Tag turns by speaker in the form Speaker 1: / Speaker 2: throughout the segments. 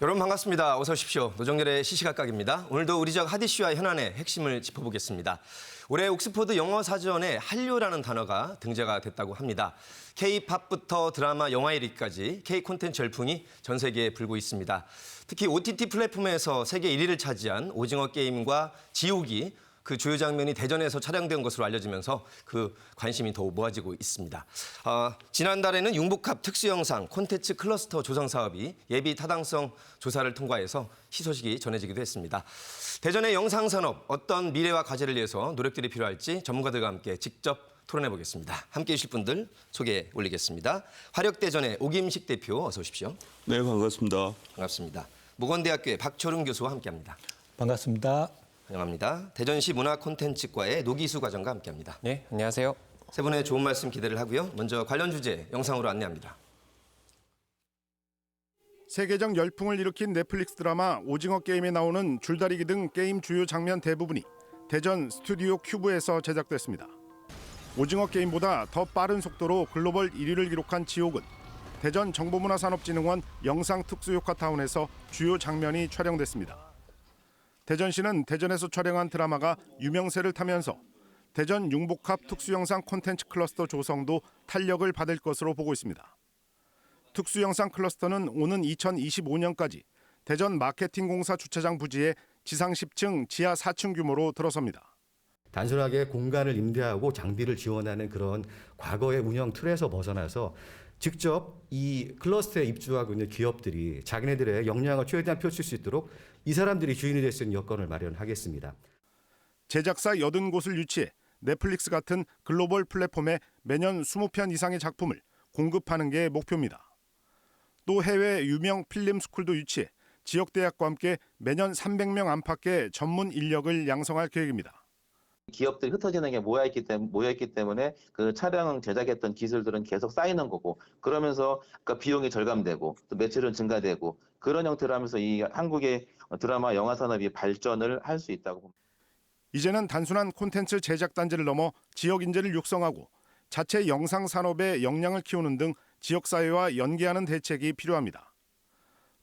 Speaker 1: 여러분 반갑습니다. 어서 오십시오. 노정렬의 시시각각입니다. 오늘도 우리 지역 핫 이슈와 현안의 핵심을 짚어보겠습니다. 올해 옥스퍼드 영어 사전에 한류라는 단어가 등재가 됐다고 합니다. K-팝부터 드라마, 영화 1위까지 K 콘텐츠 열풍이 전 세계에 불고 있습니다. 특히 OTT 플랫폼에서 세계 1위를 차지한 오징어 게임과 지옥이 그 주요 장면이 대전에서 촬영된 것으로 알려지면서 그 관심이 더욱 모아지고 있습니다. 지난달에는 융복합 특수영상 콘텐츠 클러스터 조성 사업이 예비 타당성 조사를 통과해서 희소식이 전해지기도 했습니다. 대전의 영상산업 어떤 미래와 과제를 위해서 노력들이 필요할지 전문가들과 함께 직접 토론해 보겠습니다. 함께해 주실 분들 소개 올리겠습니다. 화력대전의 오김식 대표 어서 오십시오.
Speaker 2: 네, 반갑습니다.
Speaker 1: 반갑습니다. 모건대학교의 박철웅 교수와 함께합니다.
Speaker 3: 반갑습니다.
Speaker 1: 환영합니다. 대전시 문화콘텐츠과의 노기수 과장과 함께합니다.
Speaker 4: 네, 안녕하세요.
Speaker 1: 세 분의 좋은 말씀 기대를 하고요. 먼저 관련 주제 영상으로 안내합니다.
Speaker 5: 세계적 열풍을 일으킨 넷플릭스 드라마 오징어 게임에 나오는 줄다리기 등 게임 주요 장면 대부분이 대전 스튜디오 큐브에서 제작됐습니다. 오징어 게임보다 더 빠른 속도로 글로벌 1위를 기록한 지옥은 대전 정보문화산업진흥원 영상특수효과타운에서 주요 장면이 촬영됐습니다. 대전시는 대전에서 촬영한 드라마가 유명세를 타면서 대전 융복합 특수영상 콘텐츠 클러스터 조성도 탄력을 받을 것으로 보고 있습니다. 특수영상 클러스터는 오는 2025년까지 대전 마케팅공사 주차장 부지에 지상 10층, 지하 4층 규모로 들어섭니다.
Speaker 6: 단순하게 공간을 임대하고 장비를 지원하는 그런 과거의 운영 틀에서 벗어나서 직접 이 클러스터에 입주하고 있는 기업들이 자기네들의 역량을 최대한 펼칠 수 있도록 이 사람들이 주인이 될 수 있는 여건을 마련하겠습니다.
Speaker 5: 제작사 80곳을 유치해 넷플릭스 같은 글로벌 플랫폼에 매년 20편 이상의 작품을 공급하는 게 목표입니다. 또 해외 유명 필름 스쿨도 유치해 지역대학과 함께 매년 300명 안팎의 전문 인력을 양성할 계획입니다.
Speaker 7: 기업들이 흩어지는 게 모여있기 때문에 그 촬영 제작했던 기술들은 계속 쌓이는 거고 그러면서 비용이 절감되고 또 매출은 증가되고 그런 형태로 하면서 이 한국의 드라마 영화 산업이 발전을 할 수 있다고 봅니다.
Speaker 5: 이제는 단순한 콘텐츠 제작 단지를 넘어 지역 인재를 육성하고 자체 영상 산업의 역량을 키우는 등 지역 사회와 연계하는 대책이 필요합니다.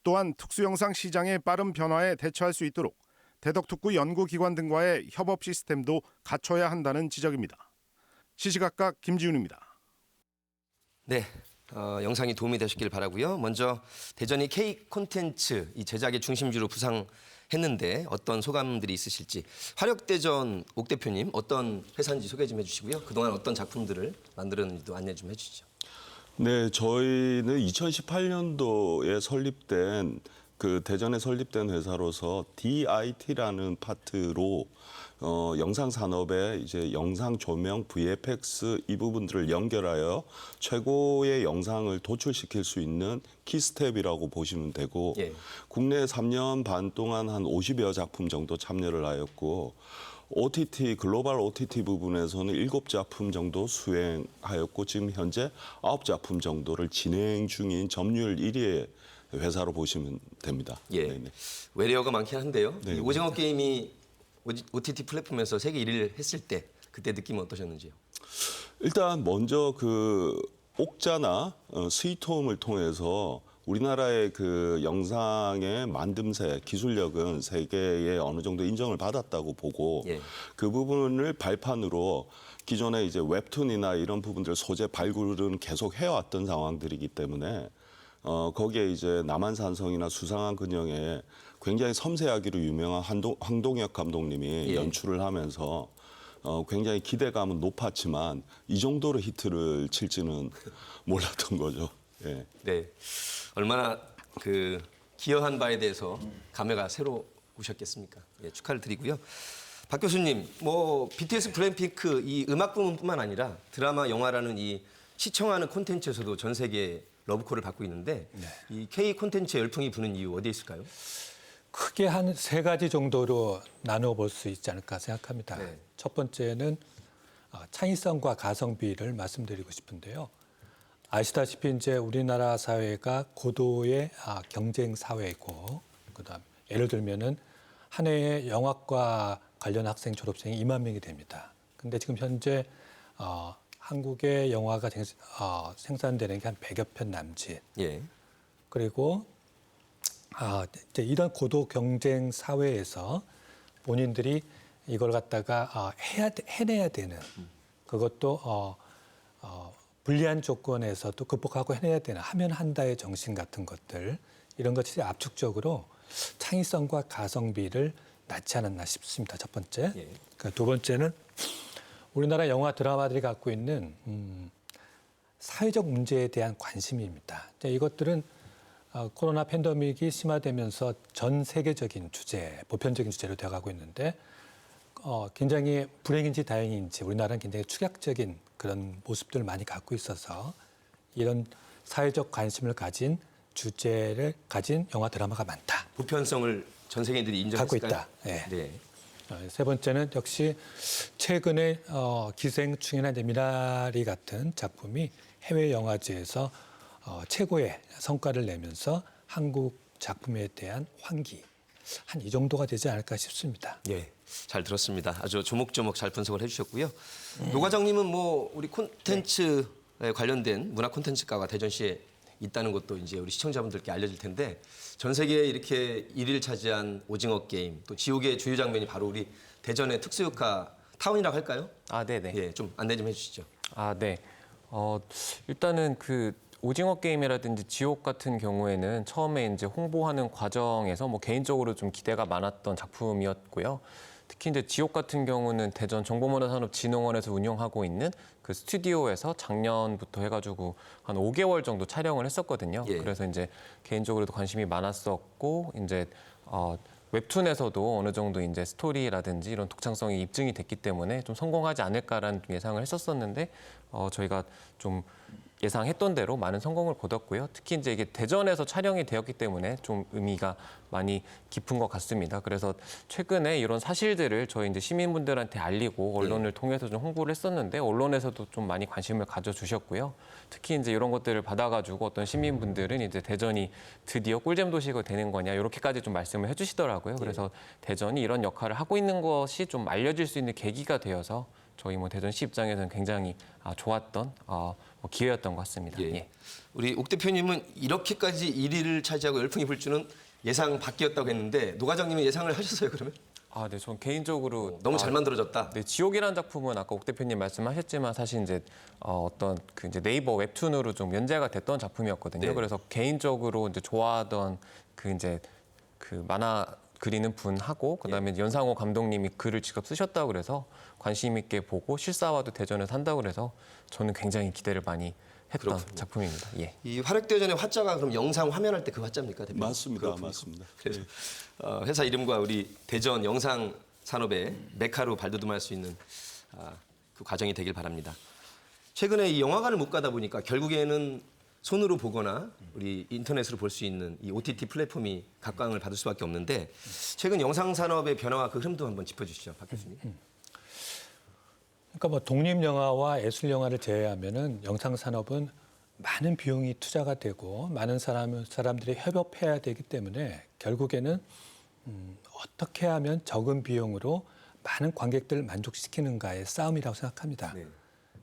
Speaker 5: 또한 특수영상 시장의 빠른 변화에 대처할 수 있도록 대덕특구 연구기관 등과의 협업 시스템도 갖춰야 한다는 지적입니다. 시시각각 김지훈입니다.
Speaker 1: 네, 영상이 도움이 되셨길 바라고요. 먼저 대전이 K-콘텐츠 이 제작의 중심지로 부상했는데 어떤 소감들이 있으실지 화력대전 옥 대표님 어떤 회사인지 소개 좀 해주시고요. 그동안 어떤 작품들을 만들었는지도 안내 좀 해주시죠.
Speaker 2: 네, 저희는 2018년도에 설립된 대전에 설립된 회사로서 DIT라는 파트로 영상 산업에 이제 영상 조명, VFX 이 부분들을 연결하여 최고의 영상을 도출시킬 수 있는 키스텝이라고 보시면 되고
Speaker 1: 예.
Speaker 2: 국내 3년 반 동안 한 50여 작품 정도 참여를 하였고 OTT 글로벌 OTT 부분에서는 7작품 정도 수행하였고 지금 현재 9작품 정도를 진행 중인 점유율 1위의 회사로 보시면 됩니다.
Speaker 1: 예,
Speaker 2: 네네.
Speaker 1: 외래어가 많긴 한데요.
Speaker 2: 네,
Speaker 1: 이 오징어 게임이 OTT 플랫폼에서 세계 1위를 했을 때 그때 느낌은 어떠셨는지요?
Speaker 2: 일단 먼저 옥자나 스위트홈을 통해서 우리나라의 영상의 만듦새, 기술력은 세계에 어느 정도 인정을 받았다고 보고
Speaker 1: 예.
Speaker 2: 그 부분을 발판으로 기존에 이제 웹툰이나 이런 부분들 소재 발굴은 계속 해왔던 상황들이기 때문에 거기에 이제 남한산성이나 수상한 근영에 굉장히 섬세하기로 유명한 황동혁 감독님이
Speaker 1: 예.
Speaker 2: 연출을 하면서 굉장히 기대감은 높았지만 이 정도로 히트를 칠지는 몰랐던 거죠. 예.
Speaker 1: 네, 얼마나 기여한 바에 대해서 감회가 새로우셨겠습니까? 예, 축하를 드리고요. 박 교수님, BTS 블랙핑크 이 음악 부분뿐만 아니라 드라마, 영화라는 이 시청하는 콘텐츠에서도 전 세계 러브콜을 받고 있는데 이 K 콘텐츠 열풍이 부는 이유 어디에 있을까요?
Speaker 3: 크게 한 3가지 정도로 나누어 볼 수 있지 않을까 생각합니다.
Speaker 1: 네.
Speaker 3: 첫 번째는 창의성과 가성비를 말씀드리고 싶은데요. 아시다시피 이제 우리나라 사회가 고도의 경쟁 사회이고, 그다음 예를 들면은 한 해에 영화과 관련 학생 졸업생이 2만 명이 됩니다. 근데 지금 현재 한국의 영화가 생산되는 게 한 100여 편 남짓.
Speaker 1: 예.
Speaker 3: 그리고 이제 이런 고도 경쟁 사회에서 본인들이 이걸 갖다가 해내야 되는 그것도 불리한 조건에서도 극복하고 해내야 되는 하면 한다의 정신 같은 것들 이런 것이 압축적으로 창의성과 가성비를 낳지 않았나 싶습니다. 첫 번째.
Speaker 1: 예.
Speaker 3: 그러니까 두 번째는 우리나라 영화 드라마들이 갖고 있는 사회적 문제에 대한 관심입니다. 이것들은 코로나 팬데믹이 심화되면서 전 세계적인 주제, 보편적인 주제로 되어가고 있는데 굉장히 불행인지 다행인지 우리나라는 굉장히 축약적인 그런 모습들을 많이 갖고 있어서 이런 사회적 관심을 가진 주제를 가진 영화 드라마가 많다.
Speaker 1: 보편성을 전 세계인들이 인정했을까요?
Speaker 3: 갖고 있다. 예.
Speaker 1: 네.
Speaker 3: 세 번째는 역시 최근에 기생충이나 미나리 같은 작품이 해외 영화제에서 최고의 성과를 내면서 한국 작품에 대한 환기 한 이 정도가 되지 않을까 싶습니다.
Speaker 1: 예, 잘 들었습니다. 아주 조목조목 잘 분석을 해주셨고요. 노 과장님은 뭐 우리 콘텐츠에 관련된 문화 콘텐츠가가 대전시에 있다는 것도 이제 우리 시청자분들께 알려질 텐데 전 세계에 이렇게 1위를 차지한 오징어 게임 또 지옥의 주요 장면이 바로 우리 대전의 특수효과 타운이라고 할까요?
Speaker 4: 아, 네네.
Speaker 1: 예, 좀 안내 좀 해주시죠.
Speaker 4: 아, 네. 일단은 그 오징어 게임이라든지 지옥 같은 경우에는 처음에 이제 홍보하는 과정에서 뭐 개인적으로 좀 기대가 많았던 작품이었고요. 특히 이제 지옥 같은 경우는 대전 정보문화산업진흥원에서 운영하고 있는 그 스튜디오에서 작년부터 해가지고 한 5개월 정도 촬영을 했었거든요.
Speaker 1: 예.
Speaker 4: 그래서 이제 개인적으로도 관심이 많았었고 이제 웹툰에서도 어느 정도 이제 스토리라든지 이런 독창성이 입증이 됐기 때문에 좀 성공하지 않을까라는 예상을 했었었는데 저희가 좀 예상했던 대로 많은 성공을 거뒀고요. 특히 이제 이게 대전에서 촬영이 되었기 때문에 좀 의미가 많이 깊은 것 같습니다. 그래서 최근에 이런 사실들을 저희 이제 시민분들한테 알리고 언론을 통해서 좀 홍보를 했었는데 언론에서도 좀 많이 관심을 가져주셨고요. 특히 이제 이런 것들을 받아가지고 어떤 시민분들은 이제 대전이 드디어 꿀잼 도시가 되는 거냐 이렇게까지 좀 말씀을 해주시더라고요. 그래서 대전이 이런 역할을 하고 있는 것이 좀 알려질 수 있는 계기가 되어서 저희 뭐 대전시 입장에서는 굉장히 좋았던 기회였던 것 같습니다.
Speaker 1: 예.
Speaker 4: 예.
Speaker 1: 우리 옥 대표님은 이렇게까지 1위를 차지하고 열풍이 불 줄은 예상 밖이었다고 했는데 노 과장님은 예상을 하셨어요 그러면?
Speaker 4: 아, 네, 전 개인적으로
Speaker 1: 너무 잘 만들어졌다.
Speaker 4: 네, 지옥이라는 작품은 아까 옥 대표님 말씀하셨지만 사실 이제 어떤 그 이제 네이버 웹툰으로 좀 연재가 됐던 작품이었거든요.
Speaker 1: 네.
Speaker 4: 그래서 개인적으로 이제 좋아하던 그 이제 그 만화 그리는 분하고 그다음에 연상호 감독님이 글을 직접 쓰셨다고 그래서 관심 있게 보고 실사화도 대전에서 한다고 그래서 저는 굉장히 기대를 많이 했던
Speaker 1: 그렇군요.
Speaker 4: 작품입니다. 예.
Speaker 1: 이 화력대전의 화자가 그럼 영상 화면할 때 그 화자입니까, 대표님?
Speaker 2: 맞습니다.
Speaker 1: 그렇군요.
Speaker 2: 맞습니다.
Speaker 1: 그래서 회사 이름과 우리 대전 영상 산업의 메카로 발돋움할 수 있는 그 과정이 되길 바랍니다. 최근에 이 영화관을 못 가다 보니까 결국에는 손으로 보거나 우리 인터넷으로 볼 수 있는 이 OTT 플랫폼이 각광을 받을 수밖에 없는데 최근 영상 산업의 변화와 그 흐름도 한번 짚어주시죠, 박 교수님.
Speaker 3: 그러니까 뭐 독립 영화와 예술 영화를 제외하면은 영상 산업은 많은 비용이 투자가 되고 많은 사람들이 협업해야 되기 때문에 결국에는 어떻게 하면 적은 비용으로 많은 관객들을 만족시키는가의 싸움이라고 생각합니다.
Speaker 1: 네.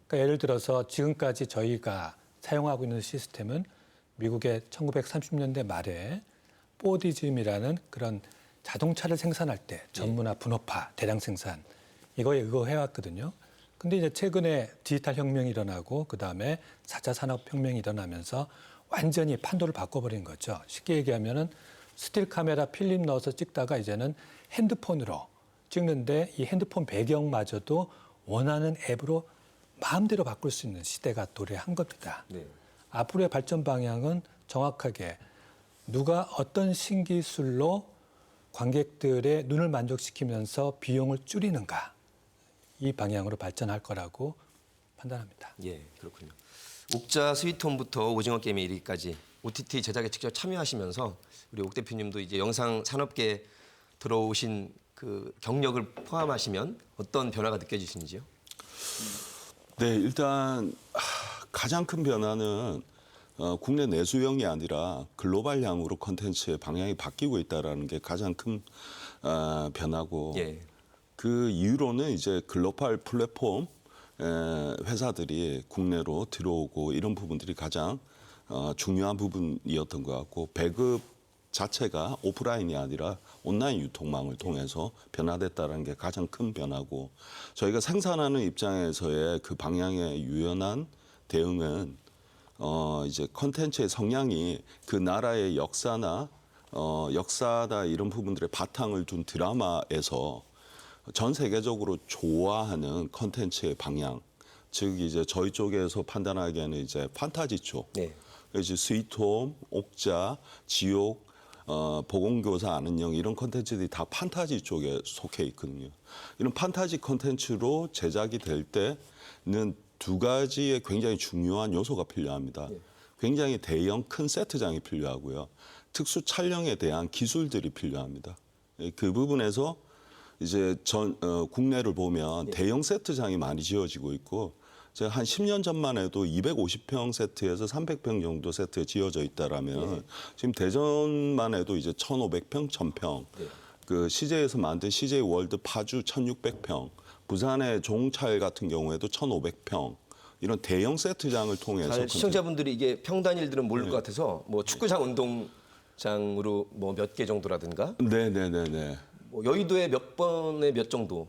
Speaker 3: 그러니까 예를 들어서 지금까지 저희가 사용하고 있는 시스템은 미국의 1930년대 말에 포디즘이라는 그런 자동차를 생산할 때 전문화, 분업화, 대량 생산 이거에 의거해왔거든요. 근데 이제 최근에 디지털 혁명이 일어나고 그다음에 4차 산업혁명이 일어나면서 완전히 판도를 바꿔버린 거죠. 쉽게 얘기하면은 스틸 카메라 필름 넣어서 찍다가 이제는 핸드폰으로 찍는데 이 핸드폰 배경마저도 원하는 앱으로 마음대로 바꿀 수 있는 시대가 도래한 겁니다.
Speaker 1: 네.
Speaker 3: 앞으로의 발전 방향은 정확하게 누가 어떤 신기술로 관객들의 눈을 만족시키면서 비용을 줄이는가 이 방향으로 발전할 거라고 판단합니다.
Speaker 1: 예, 그렇군요. 옥자 스위트홈부터 오징어 게임에 이르기까지 OTT 제작에 직접 참여하시면서 우리 옥 대표님도 이제 영상 산업계에 들어오신 그 경력을 포함하시면 어떤 변화가 느껴지시는지요?
Speaker 2: 네, 일단 가장 큰 변화는 국내 내수형이 아니라 글로벌향으로 콘텐츠의 방향이 바뀌고 있다는 게 가장 큰 변화고
Speaker 1: 예.
Speaker 2: 그 이후로는 이제 글로벌 플랫폼 회사들이 국내로 들어오고 이런 부분들이 가장 중요한 부분이었던 것 같고 배급 자체가 오프라인이 아니라 온라인 유통망을 통해서 변화됐다는 게 가장 큰 변화고 저희가 생산하는 입장에서의 그 방향의 유연한 대응은 이제 콘텐츠의 성향이 그 나라의 역사나 역사다 이런 부분들의 바탕을 둔 드라마에서 전 세계적으로 좋아하는 콘텐츠의 방향, 즉 이제 저희 쪽에서 판단하기에는 이제 판타지 쪽,
Speaker 1: 네.
Speaker 2: 이제 스위트홈, 옥자, 지옥, 보건교사 아는 영 이런 콘텐츠들이 다 판타지 쪽에 속해 있거든요. 이런 판타지 콘텐츠로 제작이 될 때는 두 가지의 굉장히 중요한 요소가 필요합니다. 굉장히 대형 큰 세트장이 필요하고요. 특수 촬영에 대한 기술들이 필요합니다. 그 부분에서 이제 국내를 보면 대형 세트장이 많이 지어지고 있고 제가 한 10년 전만 해도 250평 세트에서 300평 정도 세트에 지어져 있다라면 지금 대전만 해도 이제 1,500평, 1,000평. 그 CJ에서 만든 CJ 월드 파주 1,600평. 부산의 종찰 같은 경우에도 1,500평. 이런 대형 세트장을 통해서
Speaker 1: 잘 시청자분들이 이게 평 단위들은 모를 것 같아서 뭐 축구장, 운동장으로 뭐 몇 개 정도라든가
Speaker 2: 네네네네.
Speaker 1: 뭐 여의도에 몇 번에 몇 정도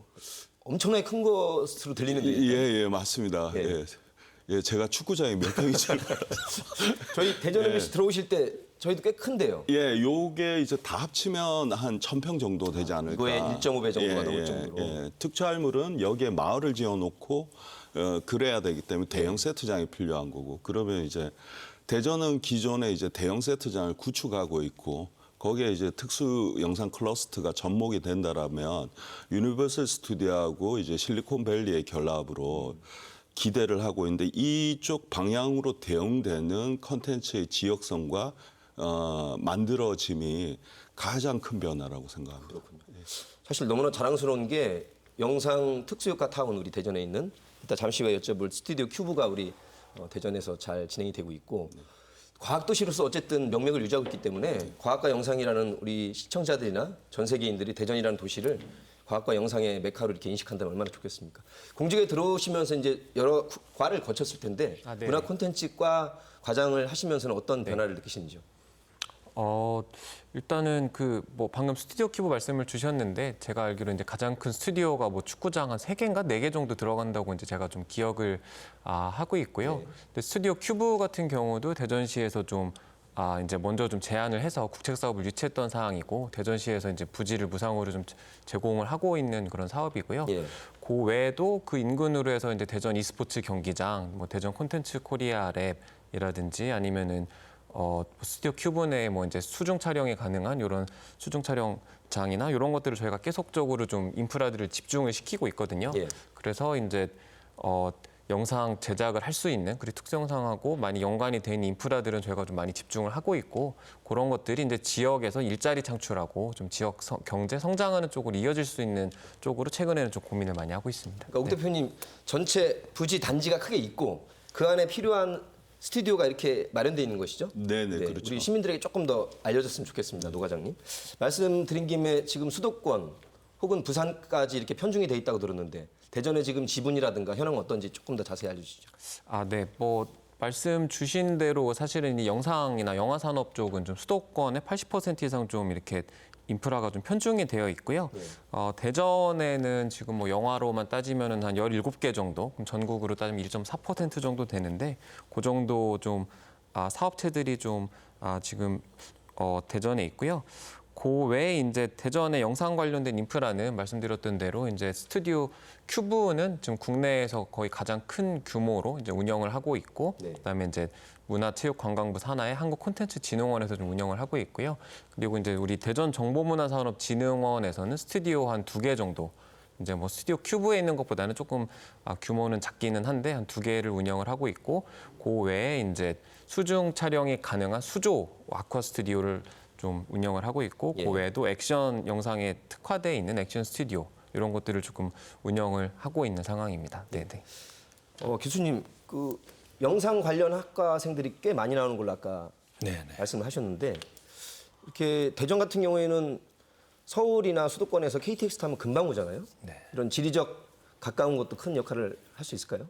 Speaker 1: 엄청나게 큰 것으로 들리는데
Speaker 2: 예, 맞습니다.
Speaker 1: 예.
Speaker 2: 예, 제가 축구장이 몇 평인지
Speaker 1: 저희 대전 MBC 들어오실 때 저희도 꽤 큰데요.
Speaker 2: 예, 요게 이제 다 합치면 한 1,000평 정도 되지 않을까.
Speaker 1: 이거의 1.5배 정도가 넘을 정도로.
Speaker 2: 예. 특촬물은 여기에 마을을 지어놓고 그래야 되기 때문에 대형 세트장이 필요한 거고. 그러면 이제 대전은 기존에 이제 대형 세트장을 구축하고 있고 거기에 이제 특수 영상 클러스터가 접목이 된다라면 유니버설 스튜디오하고 이제 실리콘밸리의 결합으로 기대를 하고 있는데 이쪽 방향으로 대응되는 컨텐츠의 지역성과 만들어짐이 가장 큰 변화라고 생각합니다.
Speaker 1: 그렇군요. 사실 너무나 자랑스러운 게 영상 특수효과 타운 우리 대전에 있는 이따 잠시 후에 여쭤볼 스튜디오 큐브가 우리 대전에서 잘 진행이 되고 있고 과학도시로서 어쨌든 명맥을 유지하고 있기 때문에 과학과 영상이라는 우리 시청자들이나 전 세계인들이 대전이라는 도시를 과학과 영상의 메카로 이렇게 인식한다면 얼마나 좋겠습니까? 공직에 들어오시면서 이제 여러 과를 거쳤을 텐데
Speaker 4: 네.
Speaker 1: 문화 콘텐츠과 과장을 하시면서는 어떤 변화를 느끼시는지요?
Speaker 4: 일단은 그 뭐 방금 스튜디오 큐브 말씀을 주셨는데 제가 알기로 이제 가장 큰 스튜디오가 뭐 축구장 한 3개인가 4개 정도 들어간다고 이제 제가 좀 기억을 하고 있고요. 근데 스튜디오 큐브 같은 경우도 대전시에서 좀 이제 먼저 좀 제안을 해서 국책 사업을 유치했던 사항이고 대전시에서 이제 부지를 무상으로 좀 제공을 하고 있는 그런 사업이고요.
Speaker 1: 예.
Speaker 4: 그 외에도 그 인근으로 해서 이제 대전 e스포츠 경기장, 뭐 대전 콘텐츠 코리아 랩이라든지 아니면은 스튜디오 큐브 내에 뭐 이제 수중 촬영이 가능한 이런 수중 촬영장이나 이런 것들을 저희가 계속적으로 좀 인프라들을 집중을 시키고 있거든요.
Speaker 1: 예.
Speaker 4: 그래서 이제 영상 제작을 할 수 있는 그리고 특수 영상하고 많이 연관이 된 인프라들은 저희가 좀 많이 집중을 하고 있고 그런 것들이 이제 지역에서 일자리 창출하고 좀 지역 경제 성장하는 쪽으로 이어질 수 있는 쪽으로 최근에는 좀 고민을 많이 하고 있습니다.
Speaker 1: 그러니까 옥 대표님 전체 부지 단지가 크게 있고 그 안에 필요한 스튜디오가 이렇게 마련되어 있는 것이죠?
Speaker 2: 네네, 그렇죠.
Speaker 1: 우리 시민들에게 조금 더 알려졌으면 좋겠습니다, 노 과장님. 말씀드린 김에 지금 수도권 혹은 부산까지 이렇게 편중이 돼 있다고 들었는데 대전의 지금 지분이라든가 현황은 어떤지 조금 더 자세히 알려주시죠.
Speaker 4: 네, 뭐 말씀 주신 대로 사실은 이 영상이나 영화 산업 쪽은 좀 수도권의 80% 이상 좀 이렇게 인프라가 좀 편중이 되어 있고요. 대전에는 지금 뭐 영화로만 따지면은 한 17개 정도, 그럼 전국으로 따지면 1.4% 정도 되는데 그 정도 좀 사업체들이 좀 지금 대전에 있고요. 그 외에 이제 대전의 영상 관련된 인프라는 말씀드렸던 대로 이제 스튜디오 큐브는 지금 국내에서 거의 가장 큰 규모로 이제 운영을 하고 있고,
Speaker 1: 네.
Speaker 4: 그다음에 이제 문화체육관광부 산하의 한국콘텐츠진흥원에서 좀 운영을 하고 있고요. 그리고 이제 우리 대전정보문화산업진흥원에서는 스튜디오 한 2개 정도. 이제 뭐 스튜디오 큐브에 있는 것보다는 조금 규모는 작기는 한데 한 2개를 운영을 하고 있고, 그 외에 이제 수중 촬영이 가능한 수조 아쿠아 스튜디오를 좀 운영을 하고 있고,
Speaker 1: 예.
Speaker 4: 그 외에도 액션 영상에 특화되어 있는 액션 스튜디오 이런 것들을 조금 운영을 하고 있는 상황입니다. 네네.
Speaker 1: 교수님, 그 영상 관련 학과생들이 꽤 많이 나오는 걸로 아까
Speaker 3: 네.
Speaker 1: 말씀을 하셨는데 이렇게 대전 같은 경우에는 서울이나 수도권에서 KTX 타면 금방 오잖아요.
Speaker 3: 네.
Speaker 1: 이런 지리적 가까운 것도 큰 역할을 할 수 있을까요?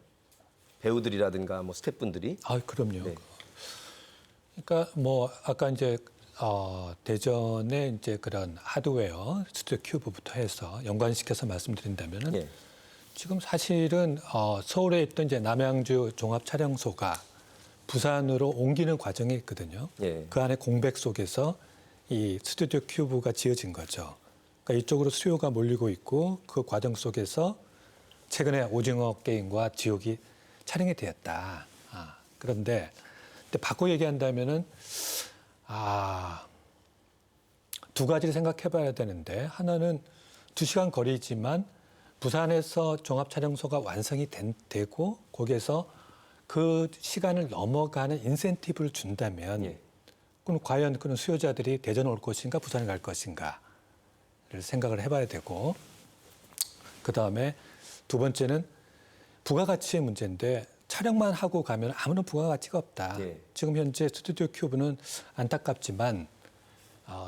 Speaker 1: 배우들이라든가 뭐 스태프분들이.
Speaker 3: 그럼요.
Speaker 1: 네.
Speaker 3: 그러니까 뭐 아까 이제 대전의 이제 그런 하드웨어 스튜디오 큐브부터 해서 연관시켜서 말씀드린다면은
Speaker 1: 예.
Speaker 3: 지금 사실은 서울에 있던 이제 남양주 종합 촬영소가 부산으로 옮기는 과정이 있거든요.
Speaker 1: 예.
Speaker 3: 그 안에 공백 속에서 이 스튜디오 큐브가 지어진 거죠. 그러니까 이쪽으로 수요가 몰리고 있고 그 과정 속에서 최근에 오징어 게임과 지옥이 촬영이 되었다. 그런데 바꿔 얘기한다면은 두 가지를 생각해 봐야 되는데 하나는 2시간 거리지만 부산에서 종합촬영소가 완성이 되고 거기에서 그 시간을 넘어가는 인센티브를 준다면
Speaker 1: 예.
Speaker 3: 그럼 과연 그런 수요자들이 대전에 올 것인가 부산에 갈 것인가를 생각을 해봐야 되고 그다음에 두 번째는 부가가치의 문제인데 촬영만 하고 가면 아무런 부가가치가 없다.
Speaker 1: 예.
Speaker 3: 지금 현재 스튜디오 큐브는 안타깝지만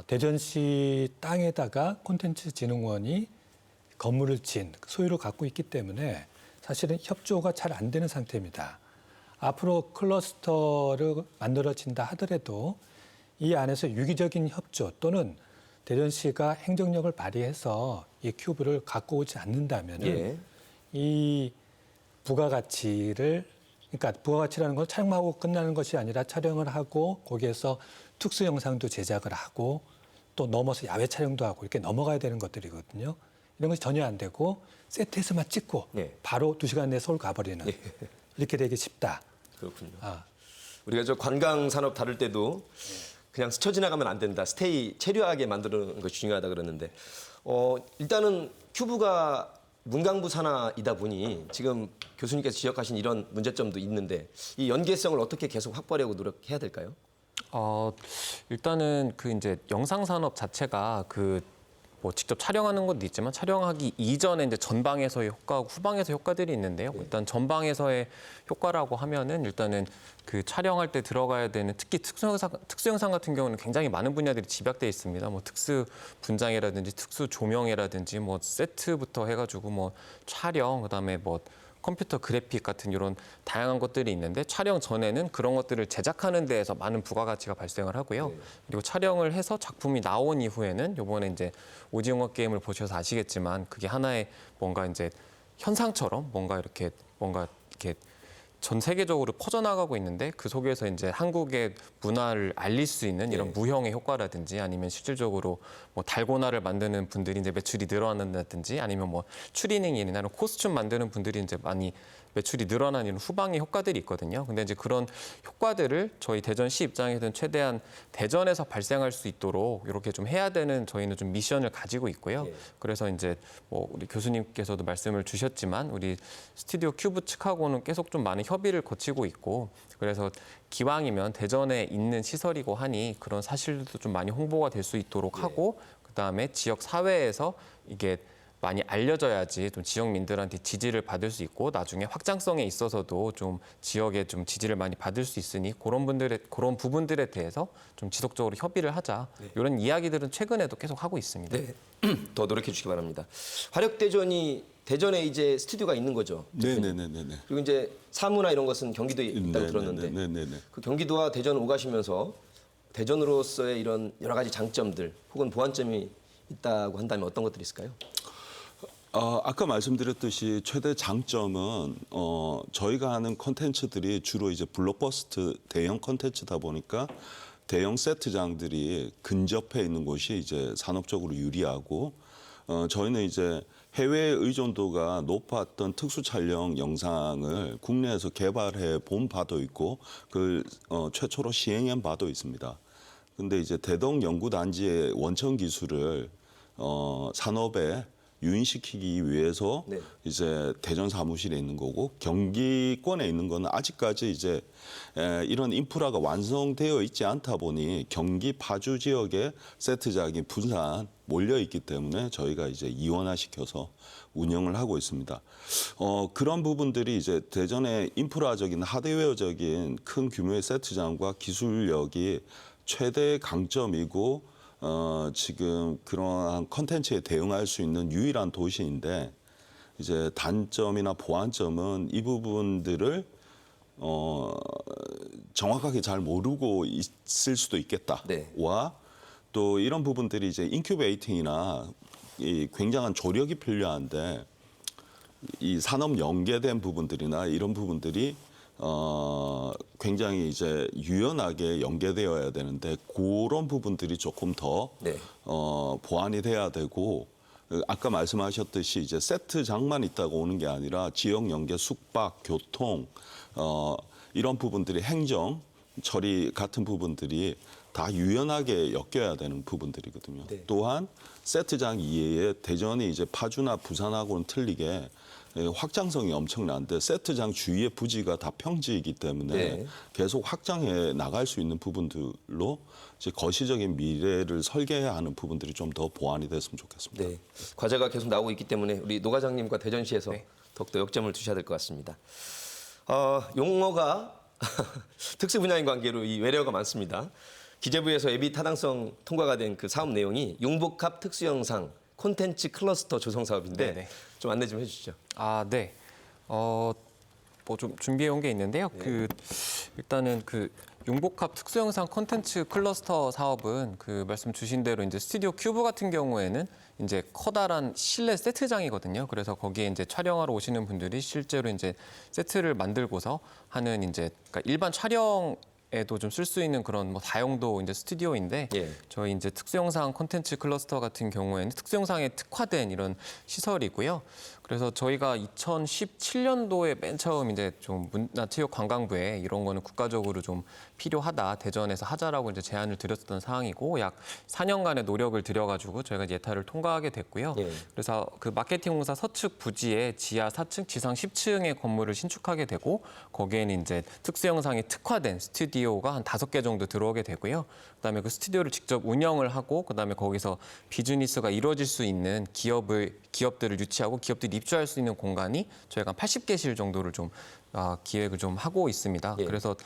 Speaker 3: 대전시 땅에다가 콘텐츠진흥원이 건물을 진 소유를 갖고 있기 때문에 사실은 협조가 잘 안 되는 상태입니다. 앞으로 클러스터를 만들어진다 하더라도 이 안에서 유기적인 협조 또는 대전시가 행정력을 발휘해서 이 큐브를 갖고 오지 않는다면
Speaker 1: 예.
Speaker 3: 이 부가가치를 그러니까 부가가치라는 건 촬영하고 끝나는 것이 아니라 촬영을 하고 거기에서 특수 영상도 제작을 하고 또 넘어서 야외 촬영도 하고 이렇게 넘어가야 되는 것들이거든요. 이런 것이 전혀 안 되고 세트에서만 찍고
Speaker 1: 예.
Speaker 3: 바로 2시간 내에 서울 가버리는 이렇게 되기 쉽다.
Speaker 1: 그렇군요.
Speaker 3: 아,
Speaker 1: 우리가 저 관광 산업 다룰 때도 그냥 스쳐 지나가면 안 된다. 스테이 체류하게 만드는 것이 중요하다 그러는데 일단은 큐브가 문광부 산하이다 보니 지금 교수님께서 지적하신 이런 문제점도 있는데 이 연계성을 어떻게 계속 확보하려고 노력해야 될까요?
Speaker 4: 일단은 그 이제 영상 산업 자체가 뭐 직접 촬영하는 것도 있지만 촬영하기 이전에 이제 전방에서의 효과하고 후방에서의 효과들이 있는데요. 일단 전방에서의 효과라고 하면은 일단은 그 촬영할 때 들어가야 되는 특히 특수영상 같은 경우는 굉장히 많은 분야들이 집약돼 있습니다. 뭐 특수 분장이라든지 특수 조명이라든지 뭐 세트부터 해가지고 뭐 촬영 그다음에 뭐 컴퓨터 그래픽 같은 이런 다양한 것들이 있는데 촬영 전에는 그런 것들을 제작하는 데에서 많은 부가가치가 발생을 하고요. 그리고 촬영을 해서 작품이 나온 이후에는 이번에 이제 오징어 게임을 보셔서 아시겠지만 그게 하나의 뭔가 이제 현상처럼 뭔가 이렇게 전 세계적으로 퍼져나가고 있는데 그 속에서 이제 한국의 문화를 알릴 수 있는 이런 무형의 효과라든지 아니면 실질적으로 뭐 달고나를 만드는 분들이 이제 매출이 늘어난다든지 아니면 뭐 추리닝이나 이런 코스튬 만드는 분들이 이제 많이 매출이 늘어나는 후방의 효과들이 있거든요. 근데 이제 그런 효과들을 저희 대전시 입장에서는 최대한 대전에서 발생할 수 있도록 이렇게 좀 해야 되는 저희는 좀 미션을 가지고 있고요. 그래서 이제 뭐 우리 교수님께서도 말씀을 주셨지만 우리 스튜디오 큐브 측하고는 계속 좀 많은 협의를 거치고 있고 그래서 기왕이면 대전에 있는 시설이고 하니 그런 사실도 좀 많이 홍보가 될 수 있도록 하고 그다음에 지역 사회에서 이게 많이 알려져야지 좀 지역민들한테 지지를 받을 수 있고 나중에 확장성에 있어서도 좀 지역에 좀 지지를 많이 받을 수 있으니 그런 부분들에 대해서 좀 지속적으로 협의를 하자 이런 이야기들은 최근에도 계속 하고 있습니다.
Speaker 1: 네. 더 노력해 주시기 바랍니다. 화력대전이 대전에 이제 스튜디오가 있는 거죠.
Speaker 2: 네네네네.
Speaker 1: 그리고 이제 사무나 이런 것은 경기도에 있다고 들었는데
Speaker 2: 네네네.
Speaker 1: 그 경기도와 대전 오가시면서 대전으로서의 이런 여러 가지 장점들 혹은 보완점이 있다고 한다면 어떤 것들이 있을까요?
Speaker 2: 아까 말씀드렸듯이 최대 장점은 저희가 하는 콘텐츠들이 주로 이제 블록버스터 대형 콘텐츠다 보니까 대형 세트장들이 근접해 있는 곳이 이제 산업적으로 유리하고 저희는 이제 해외 의존도가 높았던 특수 촬영 영상을 국내에서 개발해 본 바도 있고 그 최초로 시행한 바도 있습니다. 근데 이제 대덕 연구단지의 원천 기술을 산업에 유인시키기 위해서 이제 대전 사무실에 있는 거고 경기권에 있는 거는 아직까지 이제 이런 인프라가 완성되어 있지 않다 보니 경기 파주 지역에 세트장이 분산 몰려 있기 때문에 저희가 이제 이원화시켜서 운영을 하고 있습니다. 그런 부분들이 이제 대전의 인프라적인 하드웨어적인 큰 규모의 세트장과 기술력이 최대 강점이고 지금 그러한 컨텐츠에 대응할 수 있는 유일한 도시인데 이제 단점이나 보완점은 이 부분들을 정확하게 잘 모르고 있을 수도 있겠다와 또 이런 부분들이 이제 인큐베이팅이나 이 굉장한 조력이 필요한데 이 산업 연계된 부분들이나 이런 부분들이 굉장히 이제 유연하게 연계되어야 되는데 그런 부분들이 조금 더
Speaker 1: 네.
Speaker 2: 보완이 돼야 되고 아까 말씀하셨듯이 이제 세트장만 있다고 오는 게 아니라 지역 연계, 숙박, 교통 이런 부분들이 행정, 처리 같은 부분들이 다 유연하게 엮여야 되는 부분들이거든요.
Speaker 1: 네.
Speaker 2: 또한 세트장 이외에 대전이 이제 파주나 부산하고는 틀리게 확장성이 엄청난데 세트장 주위의 부지가 다 평지이기 때문에
Speaker 1: 네.
Speaker 2: 계속 확장해 나갈 수 있는 부분들로 이제 거시적인 미래를 설계해야 하는 부분들이 좀 더 보완이 됐으면 좋겠습니다.
Speaker 1: 네. 과제가 계속 나오고 있기 때문에 우리 노 과장님과 대전시에서
Speaker 4: 네.
Speaker 1: 더욱더 역점을 두셔야 될 것 같습니다. 용어가 특수 분야인 관계로 이 외래어가 많습니다. 기재부에서 예비 타당성 통과가 된 그 사업 내용이 융복합 특수영상 콘텐츠 클러스터 조성 사업인데
Speaker 4: 네네.
Speaker 1: 좀 안내 좀 해주시죠.
Speaker 4: 아, 네. 뭐 좀 준비해 온 게 있는데요. 일단은 융복합 특수영상 콘텐츠 클러스터 사업은 말씀 주신 대로 이제 스튜디오 큐브 같은 경우에는 이제 커다란 실내 세트장이거든요. 그래서 거기에 이제 촬영하러 오시는 분들이 실제로 이제 세트를 만들고서 하는 이제 그러니까 일반 촬영에도 좀 쓸 수 있는 그런 뭐 다용도 이제 스튜디오인데
Speaker 1: 예.
Speaker 4: 저희 이제 특수영상 콘텐츠 클러스터 같은 경우에는 특수영상에 특화된 이런 시설이고요. 그래서 저희가 2017년도에 맨 처음 이제 좀 문화체육관광부에 이런 거는 국가적으로 좀 필요하다, 대전에서 하자라고 이제 제안을 드렸던 사항이고 약 4년간의 노력을 들여가지고 저희가 예타를 통과하게 됐고요.
Speaker 1: 예.
Speaker 4: 그래서 마케팅공사 서측 부지에 지하 4층, 지상 10층의 건물을 신축하게 되고 거기에는 이제 특수영상이 특화된 스튜디오가 한 5개 정도 들어오게 되고요. 그다음에 그 스튜디오를 직접 운영을 하고 그다음에 거기서 비즈니스가 이루어질 수 있는 기업들을 유치하고 기업들이 입주할 수 있는 공간이 저희가 한 80개실 정도를 좀 기획을 좀 하고 있습니다.
Speaker 1: 예.
Speaker 4: 그래서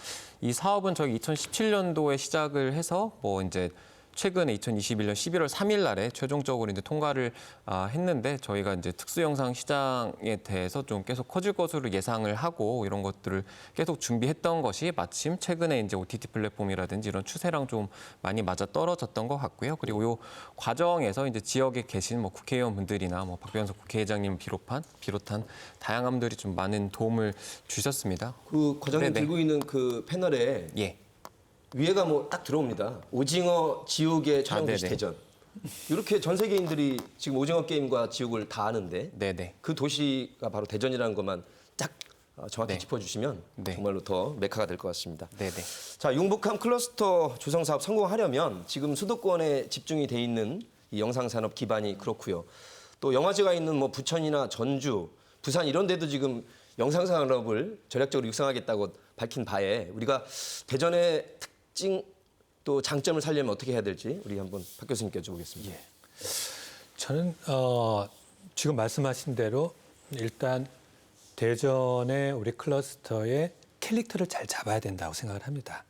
Speaker 4: 이 사업은 저희 2017년도에 시작을 해서 뭐 이제 최근에 2021년 11월 3일 날에 최종적으로 이제 통과를 했는데 저희가 이제 특수영상 시장에 대해서 좀 계속 커질 것으로 예상을 하고 이런 것들을 계속 준비했던 것이 마침 최근에 이제 OTT 플랫폼이라든지 이런 추세랑 좀 많이 맞아 떨어졌던 것 같고요. 그리고 이 과정에서 이제 지역에 계신 뭐 국회의원분들이나 뭐 박병석 국회의장님 비롯한 다양한 분들이 좀 많은 도움을 주셨습니다.
Speaker 1: 그 과장님
Speaker 4: 네네.
Speaker 1: 들고 있는 그 패널에
Speaker 4: 예.
Speaker 1: 위에가 뭐 딱 들어옵니다. 오징어 지옥의 촬영 도시
Speaker 4: 네네.
Speaker 1: 대전. 이렇게 전 세계인들이 지금 오징어 게임과 지옥을 다 아는데
Speaker 4: 네네.
Speaker 1: 그 도시가 바로 대전이라는 것만 딱 정확히
Speaker 4: 네.
Speaker 1: 짚어주시면
Speaker 4: 네.
Speaker 1: 정말로 더 메카가 될 것 같습니다.
Speaker 4: 네네.
Speaker 1: 자, 융복합 클러스터 조성 사업 성공하려면 지금 수도권에 집중이 돼 있는 이 영상 산업 기반이 그렇고요. 또 영화제가 있는 뭐 부천이나 전주, 부산 이런 데도 지금 영상 산업을 전략적으로 육성하겠다고 밝힌 바에 우리가 대전의 특징 또 장점을 살려면 어떻게 해야 될지 우리 한번 박 교수님께 여쭤보겠습니다.
Speaker 3: 예. 저는 지금 말씀하신 대로 일단 대전의 우리 클러스터의 캐릭터를 잘 잡아야 된다고 생각을 합니다.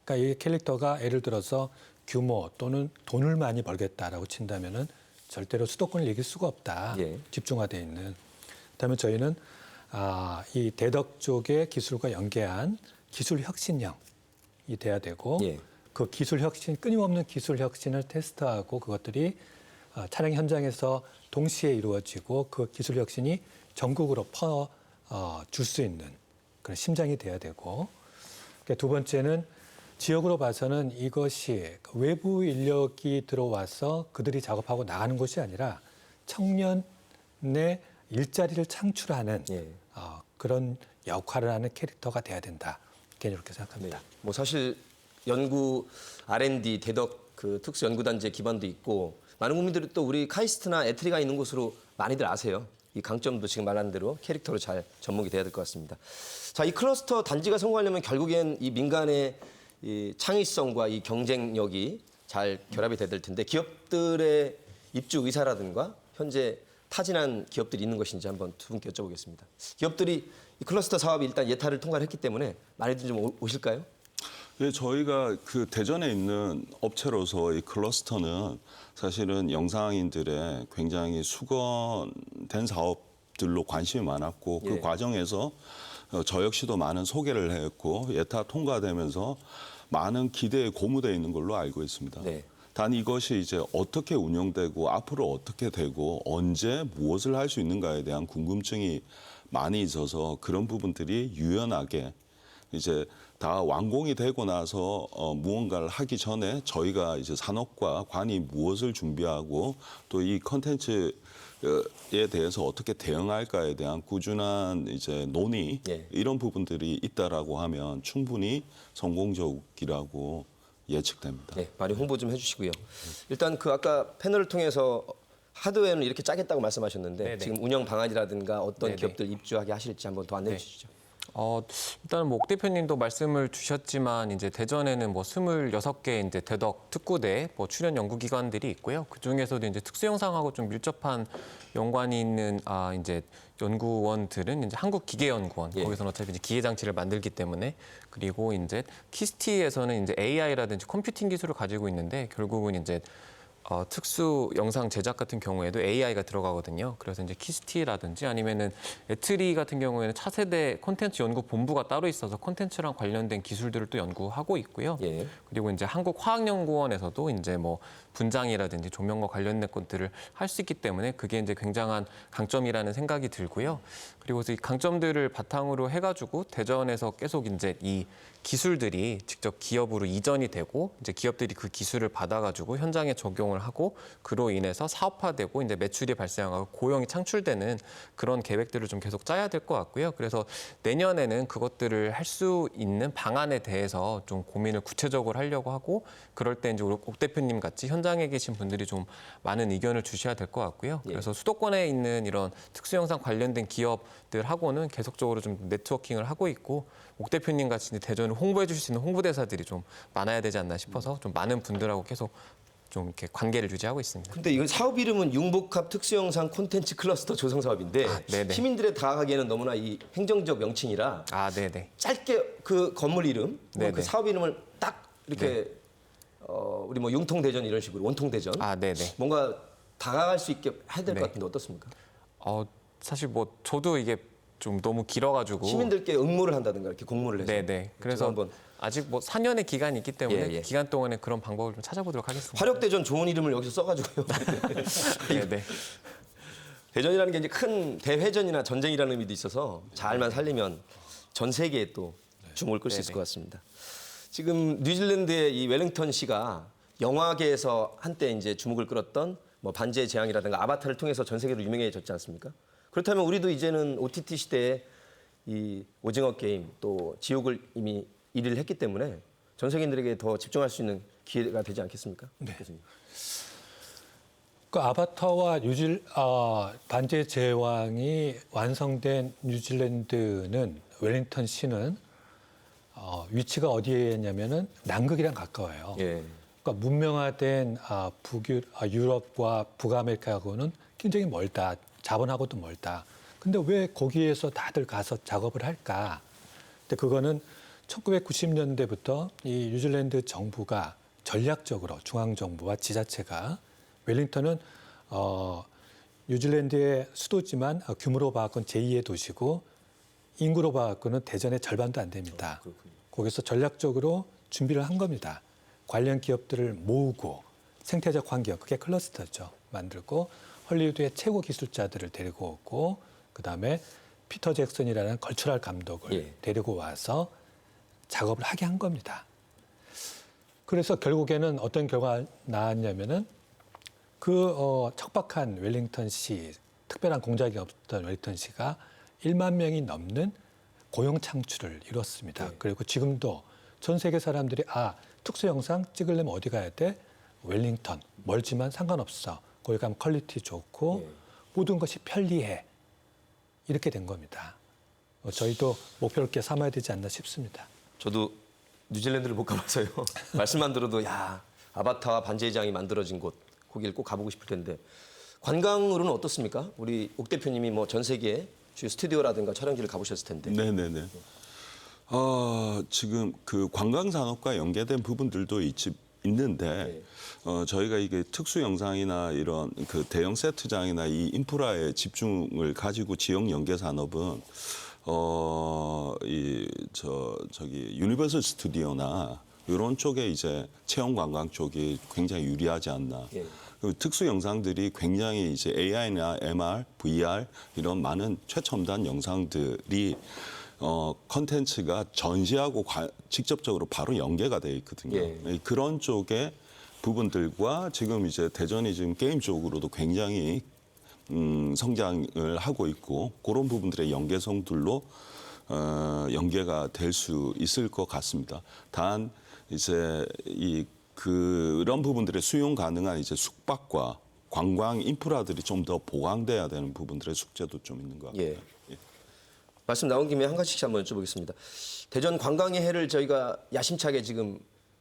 Speaker 3: 그러니까 이 캐릭터가 예를 들어서 규모 또는 돈을 많이 벌겠다라고 친다면은 절대로 수도권을 이길 수가 없다.
Speaker 1: 예.
Speaker 3: 집중화되어 있는. 그다음에 저희는 이 대덕 쪽의 기술과 연계한 기술 혁신형이 돼야 되고
Speaker 1: 예.
Speaker 3: 그 기술 혁신, 끊임없는 기술 혁신을 테스트하고 그것들이 촬영 현장에서 동시에 이루어지고 그 기술 혁신이 전국으로 줄 수 있는 그런 심장이 돼야 되고 그러니까 두 번째는 지역으로 봐서는 이것이 외부 인력이 들어와서 그들이 작업하고 나가는 것이 아니라 청년의 일자리를 창출하는
Speaker 1: 예.
Speaker 3: 그런 역할을 하는 캐릭터가 돼야 된다. 이렇게 생각합니다.
Speaker 1: 네. 뭐 사실 연구 R&D 대덕 그 특수 연구단지의 기반도 있고 많은 국민들이 또 우리 카이스트나 에트리가 있는 곳으로 많이들 아세요. 이 강점도 지금 말한 대로 캐릭터로 잘 접목이 돼야 될 것 같습니다. 자, 이 클러스터 단지가 성공하려면 결국엔 이 민간의 이 창의성과 이 경쟁력이 잘 결합이 돼야 될 텐데 기업들의 입주 의사라든가 현재 타진한 기업들이 있는 것인지 한번 두 분께 여쭤보겠습니다. 기업들이 이 클러스터 사업이 일단 예타를 통과를 했기 때문에 많이들 좀 오실까요?
Speaker 2: 네, 저희가 그 대전에 있는 업체로서 이 클러스터는 사실은 영상인들의 굉장히 수건된 사업들로 관심이 많았고 그
Speaker 1: 예.
Speaker 2: 과정에서 저 역시도 많은 소개를 했고 예타 통과되면서 많은 기대에 고무되어 있는 걸로 알고 있습니다.
Speaker 1: 네.
Speaker 2: 단 이것이 이제 어떻게 운영되고 앞으로 어떻게 되고 언제 무엇을 할 수 있는가에 대한 궁금증이 많이 있어서 그런 부분들이 유연하게 이제 다 완공이 되고 나서 무언가를 하기 전에 저희가 이제 산업과 관이 무엇을 준비하고 또 이 컨텐츠에 대해서 어떻게 대응할까에 대한 꾸준한 이제 논의
Speaker 1: 예.
Speaker 2: 이런 부분들이 있다라고 하면 충분히 성공적이라고 예측됩니다.
Speaker 1: 네, 많이 홍보 좀 해주시고요. 일단 그 아까 패널을 통해서 하드웨어는 이렇게 짜겠다고 말씀하셨는데
Speaker 4: 네네.
Speaker 1: 지금 운영 방안이라든가 어떤
Speaker 4: 네네.
Speaker 1: 기업들 입주하게 하실지 한번 더 안내해
Speaker 4: 네.
Speaker 1: 주시죠.
Speaker 4: 일단은 뭐 옥 대표님도 말씀을 주셨지만 이제 대전에는 뭐 26개 이제 대덕 특구대 뭐 출연 연구기관들이 있고요. 그 중에서도 이제 특수영상하고 좀 밀접한 연관이 있는 이제 연구원들은 이제 한국기계연구원
Speaker 1: 예.
Speaker 4: 거기서는 어차피 이제 기계 장치를 만들기 때문에 그리고 이제 키스티에서는 이제 AI라든지 컴퓨팅 기술을 가지고 있는데 결국은 이제 특수 영상 제작 같은 경우에도 AI가 들어가거든요. 그래서 이제 키스티라든지 아니면은 에트리 같은 경우에는 차세대 콘텐츠 연구 본부가 따로 있어서 콘텐츠랑 관련된 기술들을 또 연구하고 있고요.
Speaker 1: 예.
Speaker 4: 그리고 이제 한국화학연구원에서도 이제 뭐 분장이라든지 조명과 관련된 것들을 할 수 있기 때문에 그게 이제 굉장한 강점이라는 생각이 들고요. 그리고 이 강점들을 바탕으로 해가지고 대전에서 계속 이제 이 기술들이 직접 기업으로 이전이 되고 이제 기업들이 그 기술을 받아가지고 현장에 적용을 하고 그로 인해서 사업화되고 이제 매출이 발생하고 고용이 창출되는 그런 계획들을 좀 계속 짜야 될 것 같고요. 그래서 내년에는 그것들을 할 수 있는 방안에 대해서 좀 고민을 구체적으로 하려고 하고 그럴 때 이제 우리 옥 대표님 같이 현장에 계신 분들이 좀 많은 의견을 주셔야 될 것 같고요.
Speaker 1: 예.
Speaker 4: 그래서 수도권에 있는 이런 특수영상 관련된 기업들하고는 계속적으로 좀 네트워킹을 하고 있고 옥 대표님 같이 대전을 홍보해 주실 수 있는 홍보대사들이 좀 많아야 되지 않나 싶어서 좀 많은 분들하고 계속 좀 이렇게 관계를 유지하고 있습니다.
Speaker 1: 근데 이건 사업 이름은 융복합 특수영상 콘텐츠 클러스터 조성 사업인데
Speaker 4: 네네.
Speaker 1: 시민들의 다가가기에는 너무나 이 행정적 명칭이라
Speaker 4: 네네.
Speaker 1: 짧게 그 건물 이름, 혹은
Speaker 4: 네네.
Speaker 1: 그 사업 이름을 딱 이렇게 우리 뭐 융통대전 이런 식으로 원통대전
Speaker 4: 네네.
Speaker 1: 뭔가 다가갈 수 있게 해야 될 것
Speaker 4: 네.
Speaker 1: 같은데 어떻습니까?
Speaker 4: 사실 뭐 저도 이게 좀 너무 길어가지고
Speaker 1: 시민들께 응모를 한다든가 이렇게 공모를 해서
Speaker 4: 네네. 그래서
Speaker 1: 한번
Speaker 4: 아직 뭐 4년의 기간이 있기 때문에
Speaker 1: 예, 예.
Speaker 4: 기간 동안에 그런 방법을 좀 찾아보도록 하겠습니다.
Speaker 1: 화력대전 좋은 이름을 여기서 써가지고요.
Speaker 4: 네네.
Speaker 1: 대전이라는 게 이제 큰 대회전이나 전쟁이라는 의미도 있어서 잘만 살리면 전 세계에 또 주목을 끌 수 있을 것 같습니다. 지금 뉴질랜드의 이 웰링턴시가 영화계에서 한때 이제 주목을 끌었던 뭐 반지의 제왕이라든가 아바타를 통해서 전 세계로 유명해졌지 않습니까? 그렇다면 우리도 이제는 OTT 시대에 이 오징어 게임 또 지옥을 이미 1위를 했기 때문에 전 세계인들에게 더 집중할 수 있는 기회가 되지 않겠습니까?
Speaker 3: 네.
Speaker 1: 교수님.
Speaker 3: 그 아바타와 반지의 제왕이 완성된 뉴질랜드는 웰링턴 시는 위치가 어디에 있냐면은 남극이랑 가까워요.
Speaker 1: 예.
Speaker 3: 그러니까 문명화된 유럽과 북아메리카하고는 굉장히 멀다. 자본하고도 멀다. 근데 왜 거기에서 다들 가서 작업을 할까? 근데 그거는 1990년대부터 이 뉴질랜드 정부가 전략적으로 중앙정부와 지자체가 웰링턴은 뉴질랜드의 수도지만 규모로 봐서는 제2의 도시고 인구로 봐서는 대전의 절반도 안 됩니다. 거기서 전략적으로 준비를 한 겁니다. 관련 기업들을 모으고 생태적 환경, 그게 클러스터죠. 만들고 헐리우드의 최고 기술자들을 데리고 오고 그다음에 피터 잭슨이라는 걸추럴 감독을
Speaker 1: 예.
Speaker 3: 데리고 와서 작업을 하게 한 겁니다. 그래서 결국에는 어떤 결과가 나왔냐면은 그 척박한 웰링턴시, 특별한 공작이 없었던 웰링턴시가 1만 명이 넘는 고용 창출을 이뤘습니다.
Speaker 1: 네.
Speaker 3: 그리고 지금도 전 세계 사람들이 특수 영상 찍으려면 어디 가야 돼? 웰링턴. 멀지만 상관없어. 거기 가면 퀄리티 좋고
Speaker 1: 네.
Speaker 3: 모든 것이 편리해. 이렇게 된 겁니다. 저희도 목표를 이렇게 삼아야 되지 않나 싶습니다.
Speaker 1: 저도 뉴질랜드를 못 가봐서요. 말씀만 들어도 야 아바타와 반지의 제왕이 만들어진 곳 거기를 꼭 가보고 싶을 텐데 관광으로는 어떻습니까? 우리 옥 대표님이 뭐 전 세계 주요 스튜디오라든가 촬영지를 가보셨을 텐데.
Speaker 2: 네네네. 지금 그 관광 산업과 연계된 부분들도 있는데 저희가 이게 특수 영상이나 이런 그 대형 세트장이나 이 인프라의 집중을 가지고 지역 연계 산업은 저기 유니버설 스튜디오나 이런 쪽에 이제 체험 관광 쪽이 굉장히 유리하지 않나.
Speaker 1: 예.
Speaker 2: 그 특수 영상들이 굉장히 이제 AI나 MR, VR 이런 많은 최첨단 영상들이 컨텐츠가 전시하고 직접적으로 바로 연계가 돼 있거든요.
Speaker 1: 예.
Speaker 2: 그런 쪽의 부분들과 지금 이제 대전이 지금 게임 쪽으로도 굉장히 성장을 하고 있고 그런 부분들의 연계성들로 연계가 될 수 있을 것 같습니다. 단 이제 그런 부분들의 수용 가능한 이제 숙박과 관광 인프라들이 좀 더 보강돼야 되는 부분들의 숙제도 좀 있는 것 같아요.
Speaker 1: 예. 말씀 나온 김에 한 가지씩 한번 여쭤보겠습니다. 대전 관광의 해를 저희가 야심차게 지금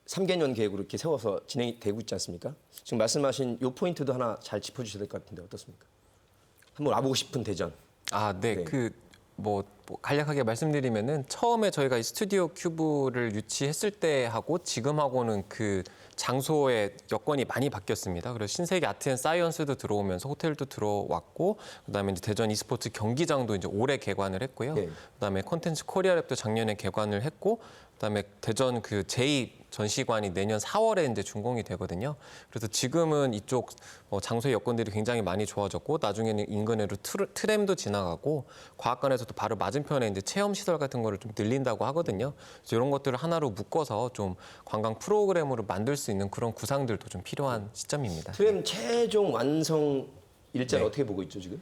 Speaker 1: 3개년 계획으로 이렇게 세워서 진행이 되고 있지 않습니까? 지금 말씀하신 요 포인트도 하나 잘 짚어주셔야 될 것 같은데 어떻습니까? 한번 와보고 싶은 대전.
Speaker 4: 아, 네.
Speaker 1: 네.
Speaker 4: 뭐 간략하게 말씀드리면은 처음에 저희가 이 스튜디오 큐브를 유치했을 때하고 지금하고는 그 장소의 여건이 많이 바뀌었습니다. 그래서 신세계 아트앤사이언스도 들어오면서 호텔도 들어왔고, 그다음에 이제 대전 e스포츠 경기장도 이제 올해 개관을 했고요.
Speaker 1: 네.
Speaker 4: 그다음에 콘텐츠 코리아랩도 작년에 개관을 했고, 그다음에 대전 그 제2 전시관이 내년 4월에 이제 준공이 되거든요. 그래서 지금은 이쪽 장소의 여건들이 굉장히 많이 좋아졌고, 나중에는 인근으로 트램도 지나가고, 과학관에서도 바로 맞은편에 이제 체험 시설 같은 거를 좀 늘린다고 하거든요. 그래서 이런 것들을 하나로 묶어서 좀 관광 프로그램으로 만들 수 있는 그런 구상들도 좀 필요한 시점입니다.
Speaker 1: 트램 최종 완성 일자를
Speaker 4: 네.
Speaker 1: 어떻게 보고 있죠 지금?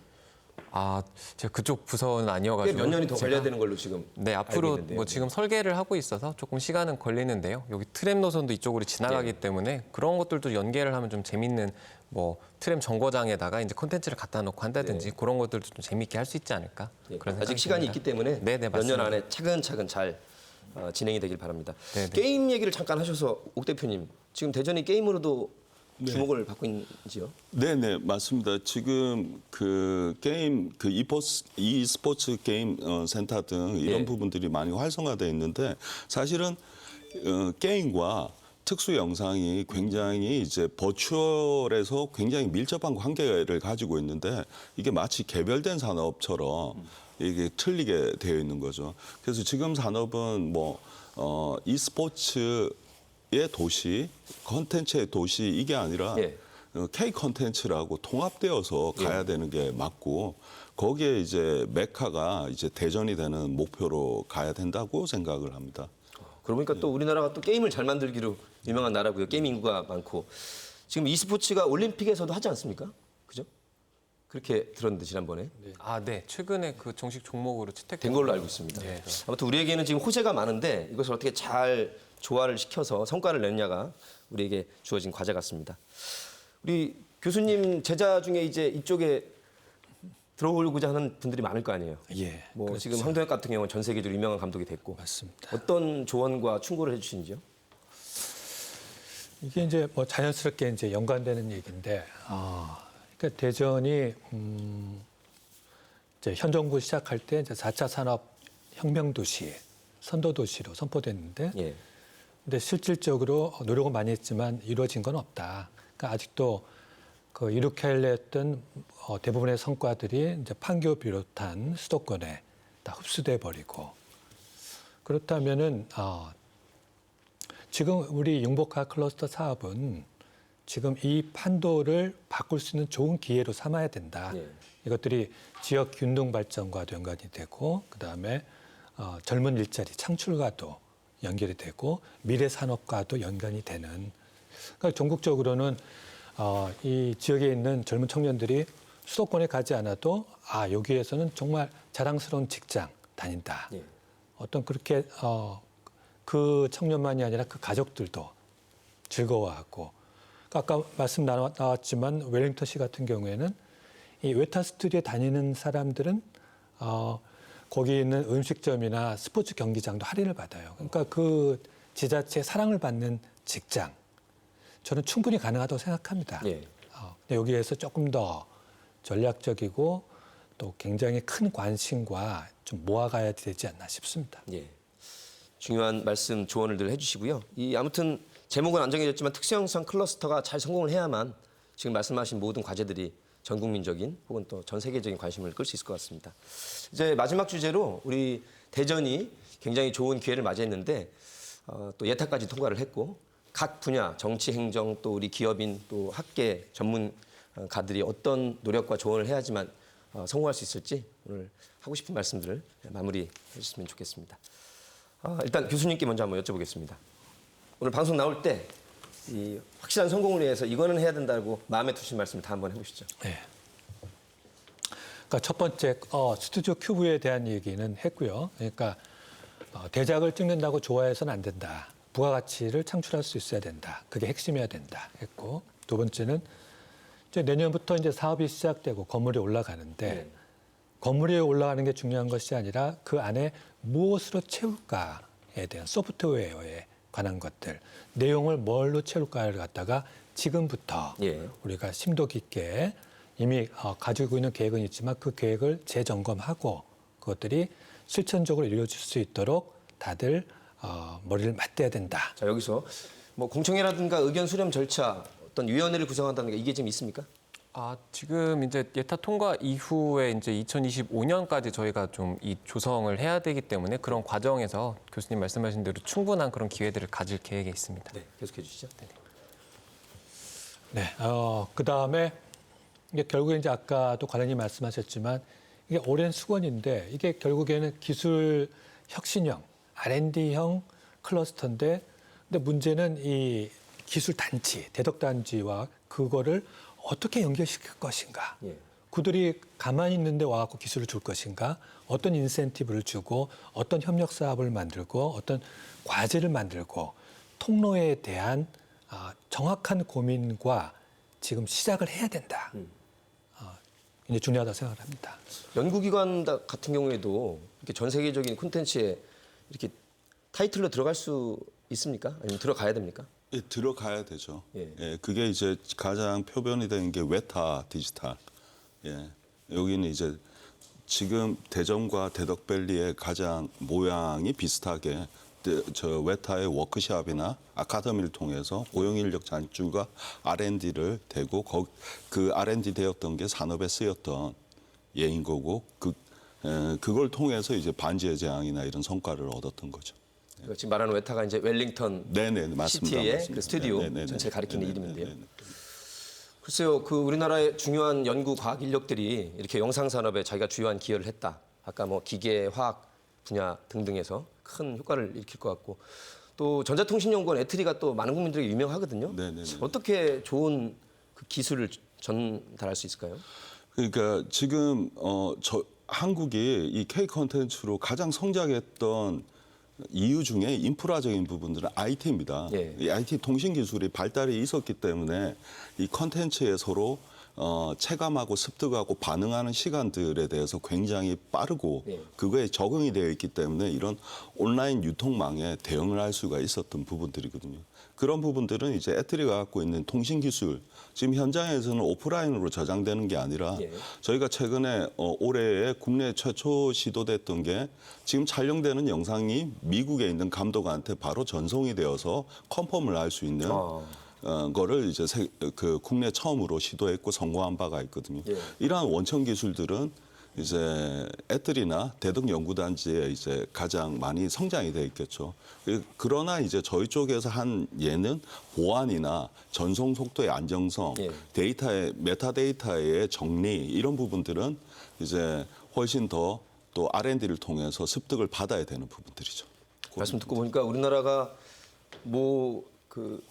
Speaker 4: 아, 제가 그쪽 부서는
Speaker 1: 꽤
Speaker 4: 아니어가지고
Speaker 1: 몇 년이 더
Speaker 4: 제가-
Speaker 1: 걸려야 되는 걸로 지금
Speaker 4: 네,
Speaker 1: 알고
Speaker 4: 앞으로
Speaker 1: 있는데요.
Speaker 4: 뭐 지금 설계를 하고 있어서 조금 시간은 걸리는데요. 여기 트램 노선도 이쪽으로 지나가기
Speaker 1: 네.
Speaker 4: 때문에 그런 것들도 연계를 하면 좀 재밌는 뭐 트램 정거장에다가 이제 콘텐츠를 갖다 놓고 한다든지 그런 것들도 좀 재밌게 할 수 있지 않을까.
Speaker 1: 예,
Speaker 4: 그런
Speaker 1: 아직
Speaker 4: 생각이
Speaker 1: 시간이
Speaker 4: 듭니다.
Speaker 1: 있기 때문에
Speaker 4: 네, 네,
Speaker 1: 몇 년
Speaker 4: 맞습니다.
Speaker 1: 안에 차근차근 잘 진행이 되길 바랍니다.
Speaker 4: 네, 네.
Speaker 1: 게임 얘기를 잠깐 하셔서 옥 대표님 지금 대전이 게임으로도 주목을 받고 있는지요?
Speaker 2: 네네 맞습니다. 지금 그 게임 그 e스포츠 게임 센터 등 이런
Speaker 1: 예.
Speaker 2: 부분들이 많이 활성화되어 있는데 사실은 게임과 특수 영상이 굉장히 이제 버추얼에서 굉장히 밀접한 관계를 가지고 있는데 이게 마치 개별된 산업처럼 이게 틀리게 되어 있는 거죠. 그래서 지금 산업은 뭐 e스포츠의 도시, 컨텐츠의 도시 이게 아니라
Speaker 1: 예.
Speaker 2: K 컨텐츠라고 통합되어서 가야 되는 게 맞고 거기에 이제 메카가 이제 대전이 되는 목표로 가야 된다고 생각을 합니다.
Speaker 1: 그러고 보니까 또 우리나라가 또 게임을 잘 만들기로 유명한 나라고요. 게임 인구가 많고 지금 e스포츠가 올림픽에서도 하지 않습니까? 그죠? 그렇게 들었는데 지난번에
Speaker 4: 아, 네. 최근에 그 정식 종목으로 채택된
Speaker 1: 된 걸로 알고 있습니다.
Speaker 4: 네.
Speaker 1: 아무튼 우리에게는 지금 호재가 많은데 이것을 어떻게 잘 조화를 시켜서 성과를 내느냐가 우리에게 주어진 과제 같습니다. 우리 교수님 제자 중에 이제 이쪽에 들어오고자 하는 분들이 많을 거 아니에요.
Speaker 3: 예.
Speaker 1: 뭐
Speaker 3: 그렇죠.
Speaker 1: 지금 황동혁 같은 경우는 전 세계적으로 유명한 감독이 됐고
Speaker 3: 맞습니다.
Speaker 1: 어떤 조언과 충고를 해주시는지요?
Speaker 3: 이게 이제 뭐 자연스럽게 이제 연관되는 얘기인데, 그러니까 대전이 이제 현 정부 시작할 때 이제 4차 산업 혁명 도시, 선도 도시로 선포됐는데,
Speaker 1: 예.
Speaker 3: 근데 실질적으로 노력은 많이 했지만 이루어진 건 없다. 그러니까 아직도 그 이렇게 하려 했던 대부분의 성과들이 이제 판교 비롯한 수도권에 다 흡수돼 버리고 그렇다면은 지금 우리 융복화 클러스터 사업은 지금 이 판도를 바꿀 수 있는 좋은 기회로 삼아야 된다.
Speaker 1: 예.
Speaker 3: 이것들이 지역 균등 발전과도 연관이 되고 그다음에 젊은 일자리 창출과도 연결이 되고 미래 산업과도 연관이 되는. 그러니까 전국적으로는 이 지역에 있는 젊은 청년들이 수도권에 가지 않아도 여기에서는 정말 자랑스러운 직장 다닌다.
Speaker 1: 예.
Speaker 3: 어떤 그렇게 그 청년만이 아니라 그 가족들도 즐거워하고 아까 말씀 나왔지만 웰링턴시 같은 경우에는 이 웨타 스튜디오에 다니는 사람들은 거기 있는 음식점이나 스포츠 경기장도 할인을 받아요. 그러니까 그 지자체의 사랑을 받는 직장 저는 충분히 가능하다고 생각합니다.
Speaker 1: 예.
Speaker 3: 근데 여기에서 조금 더 전략적이고 또 굉장히 큰 관심과 좀 모아가야 되지 않나 싶습니다.
Speaker 1: 예. 중요한 말씀 조언을 늘 해주시고요. 아무튼 제목은 안 정해졌지만 특수영상 클러스터가 잘 성공을 해야만 지금 말씀하신 모든 과제들이 전 국민적인 혹은 또 전 세계적인 관심을 끌 수 있을 것 같습니다. 이제 마지막 주제로 우리 대전이 굉장히 좋은 기회를 맞이했는데 또 예타까지 통과를 했고 각 분야 정치, 행정 또 우리 기업인 또 학계 전문가들이 어떤 노력과 조언을 해야지만 성공할 수 있을지 오늘 하고 싶은 말씀들을 마무리해 주셨으면 좋겠습니다. 일단 교수님께 먼저 한번 여쭤보겠습니다. 오늘 방송 나올 때 이 확실한 성공을 위해서 이거는 해야 된다고 마음에 두신 말씀을 다 한번 해보시죠.
Speaker 3: 네. 그러니까 첫 번째 스튜디오 큐브에 대한 얘기는 했고요. 그러니까 대작을 찍는다고 좋아해서는 안 된다. 부가가치를 창출할 수 있어야 된다. 그게 핵심이어야 된다. 했고 두 번째는 이제 내년부터 이제 사업이 시작되고 건물이 올라가는데 건물이 올라가는 게 중요한 것이 아니라 그 안에 무엇으로 채울까에 대한 소프트웨어에 관한 것들, 내용을 뭘로 채울까를 갖다가 지금부터 우리가 심도 깊게 이미 가지고 있는 계획은 있지만 그 계획을 재점검하고 그것들이 실천적으로 이루어질 수 있도록 다들 머리를 맞대야 된다.
Speaker 1: 자, 여기서 뭐 공청회라든가 의견 수렴 절차 어떤 위원회를 구성한다는 게 이게 지금 있습니까?
Speaker 4: 지금 이제 예타 통과 이후에 이제 2025년까지 저희가 좀 이 조성을 해야 되기 때문에 그런 과정에서 교수님 말씀하신 대로 충분한 그런 기회들을 가질 계획에 있습니다.
Speaker 1: 네, 계속해 주시죠.
Speaker 3: 네, 그다음에 이게 결국에 이제 아까도 과장님 말씀하셨지만 이게 오랜 수건인데 이게 결국에는 기술 혁신형, R&D형 클러스터인데 근데 문제는 이 기술 단지, 대덕 단지와 그거를 어떻게 연결시킬 것인가. 그들이 가만히 있는데 와갖고 기술을 줄 것인가. 어떤 인센티브를 주고 어떤 협력 사업을 만들고 어떤 과제를 만들고 통로에 대한 정확한 고민과 지금 시작을 해야 된다. 이제 중요하다고 생각을 합니다.
Speaker 1: 연구기관 같은 경우에도 이렇게 전 세계적인 콘텐츠에 이렇게 타이틀로 들어갈 수 있습니까? 아니면 들어가야 됩니까?
Speaker 2: 예, 들어가야 되죠.
Speaker 1: 예.
Speaker 2: 예, 그게 이제 가장 표변이 되는 게 웨타 디지털. 예, 여기는 이제 지금 대전과 대덕밸리의 가장 모양이 비슷하게 저 웨타의 워크숍이나 아카데미를 통해서 고용인력 장출과 R&D를 되고 그 R&D 되었던 게 산업에 쓰였던 예인 거고 그걸 통해서 이제 반지의 제왕이나 이런 성과를 얻었던 거죠.
Speaker 1: 지금 말하는 웨타가 이제 웰링턴
Speaker 2: 네네 맞습니다.
Speaker 1: 시티의
Speaker 2: 맞습니다.
Speaker 1: 그 스튜디오
Speaker 2: 네네네.
Speaker 1: 전체를 가리키는
Speaker 2: 네네네.
Speaker 1: 이름인데요.
Speaker 2: 네네.
Speaker 1: 글쎄요, 그 우리나라의 중요한 연구 과학 인력들이 이렇게 영상 산업에 자기가 주요한 기여를 했다. 아까 뭐 기계, 화학 분야 등등에서 큰 효과를 일으킬 것 같고 또 전자통신연구원 애트리가 또 많은 국민들에게 유명하거든요.
Speaker 2: 네네네.
Speaker 1: 어떻게 좋은 그 기술을 전달할 수 있을까요?
Speaker 2: 그러니까 지금 한국이 이 K 콘텐츠로 가장 성장했던 이유 중에 인프라적인 부분들은 IT입니다.
Speaker 1: 예.
Speaker 2: 이 IT 통신 기술이 발달이 있었기 때문에 이 콘텐츠에 서로 체감하고 습득하고 반응하는 시간들에 대해서 굉장히 빠르고
Speaker 1: 예.
Speaker 2: 그거에 적응이 되어 있기 때문에 이런 온라인 유통망에 대응을 할 수가 있었던 부분들이거든요. 그런 부분들은 이제 애트리가 갖고 있는 통신 기술, 지금 현장에서는 오프라인으로 저장되는 게 아니라
Speaker 1: 예.
Speaker 2: 저희가 최근에 올해에 국내 최초 시도됐던 게 지금 촬영되는 영상이 미국에 있는 감독한테 바로 전송이 되어서 컨펌을 할 수 있는 거를 이제 그 국내 처음으로 시도했고 성공한 바가 있거든요.
Speaker 1: 예.
Speaker 2: 이러한 원천 기술들은 이제 애들이나 대덕 연구단지에 이제 가장 많이 성장이 돼 있겠죠. 그러나 이제 저희 쪽에서 한 예는 보안이나 전송 속도의 안정성,
Speaker 1: 예.
Speaker 2: 데이터의 메타데이터의 정리 이런 부분들은 이제 훨씬 더 또 R&D를 통해서 습득을 받아야 되는 부분들이죠.
Speaker 1: 말씀 듣고 보니까 우리나라가 뭐 그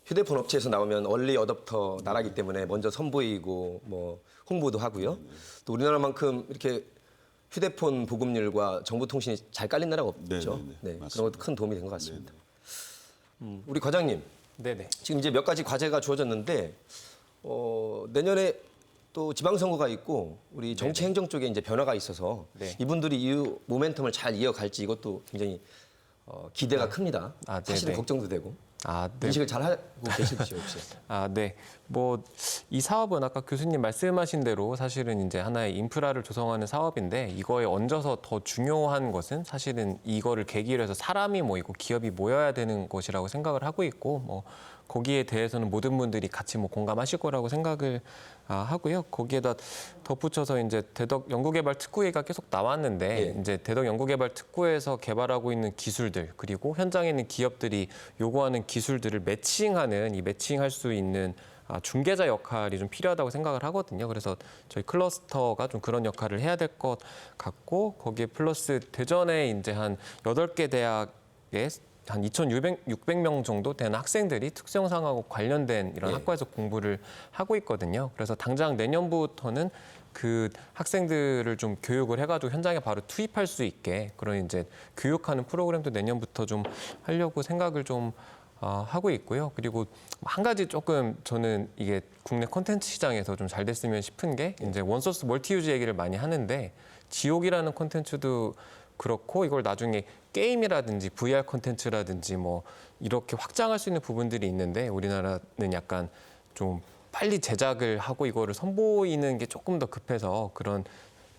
Speaker 1: 휴대폰 업체에서 나오면 얼리 어댑터 나라기 때문에 먼저 선보이고 뭐 홍보도 하고요. 또 우리나라만큼 이렇게 휴대폰 보급률과 정보통신이 잘 깔린 나라가 없죠.
Speaker 2: 네네네,
Speaker 1: 네, 그런
Speaker 2: 맞습니다.
Speaker 1: 것도 큰 도움이 된 것 같습니다. 우리 과장님,
Speaker 4: 네네.
Speaker 1: 지금 이제 몇 가지 과제가 주어졌는데 내년에 또 지방선거가 있고 우리 정치 행정 쪽에 이제 변화가 있어서
Speaker 4: 네.
Speaker 1: 이분들이 이 모멘텀을 잘 이어갈지 이것도 굉장히 기대가 큽니다. 사실은
Speaker 4: 네네.
Speaker 1: 걱정도 되고
Speaker 4: 네.
Speaker 1: 인식을 잘 하고 계실지 혹시?
Speaker 4: 네. 뭐 이 사업은 아까 교수님 말씀하신 대로 사실은 이제 하나의 인프라를 조성하는 사업인데 이거에 얹어서 더 중요한 것은 사실은 이거를 계기로 해서 사람이 모이고 기업이 모여야 되는 것이라고 생각을 하고 있고 뭐 거기에 대해서는 모든 분들이 같이 뭐 공감하실 거라고 생각을 하고요. 거기에다 덧붙여서 이제 대덕 연구개발 특구회가 계속 나왔는데 이제 대덕 연구개발 특구에서 개발하고 있는 기술들 그리고 현장에 있는 기업들이 요구하는 기술들을 매칭하는 이 매칭할 수 있는 중개자 역할이 좀 필요하다고 생각을 하거든요. 그래서 저희 클러스터가 좀 그런 역할을 해야 될 것 같고 거기에 플러스 대전에 이제 한 8개 대학에 한 2,600명 정도 되는 학생들이 특성상하고 관련된 이런 학과에서 공부를 하고 있거든요. 그래서 당장 내년부터는 그 학생들을 좀 교육을 해가지고 현장에 바로 투입할 수 있게 그런 이제 교육하는 프로그램도 내년부터 좀 하려고 생각을 좀 하고 있고요. 그리고 한 가지 조금 저는 이게 국내 콘텐츠 시장에서 좀 잘 됐으면 싶은 게 이제 원소스 멀티유즈 얘기를 많이 하는데 지옥이라는 콘텐츠도 그렇고 이걸 나중에 게임이라든지 VR 콘텐츠라든지 뭐 이렇게 확장할 수 있는 부분들이 있는데 우리나라는 약간 좀 빨리 제작을 하고 이거를 선보이는 게 조금 더 급해서 그런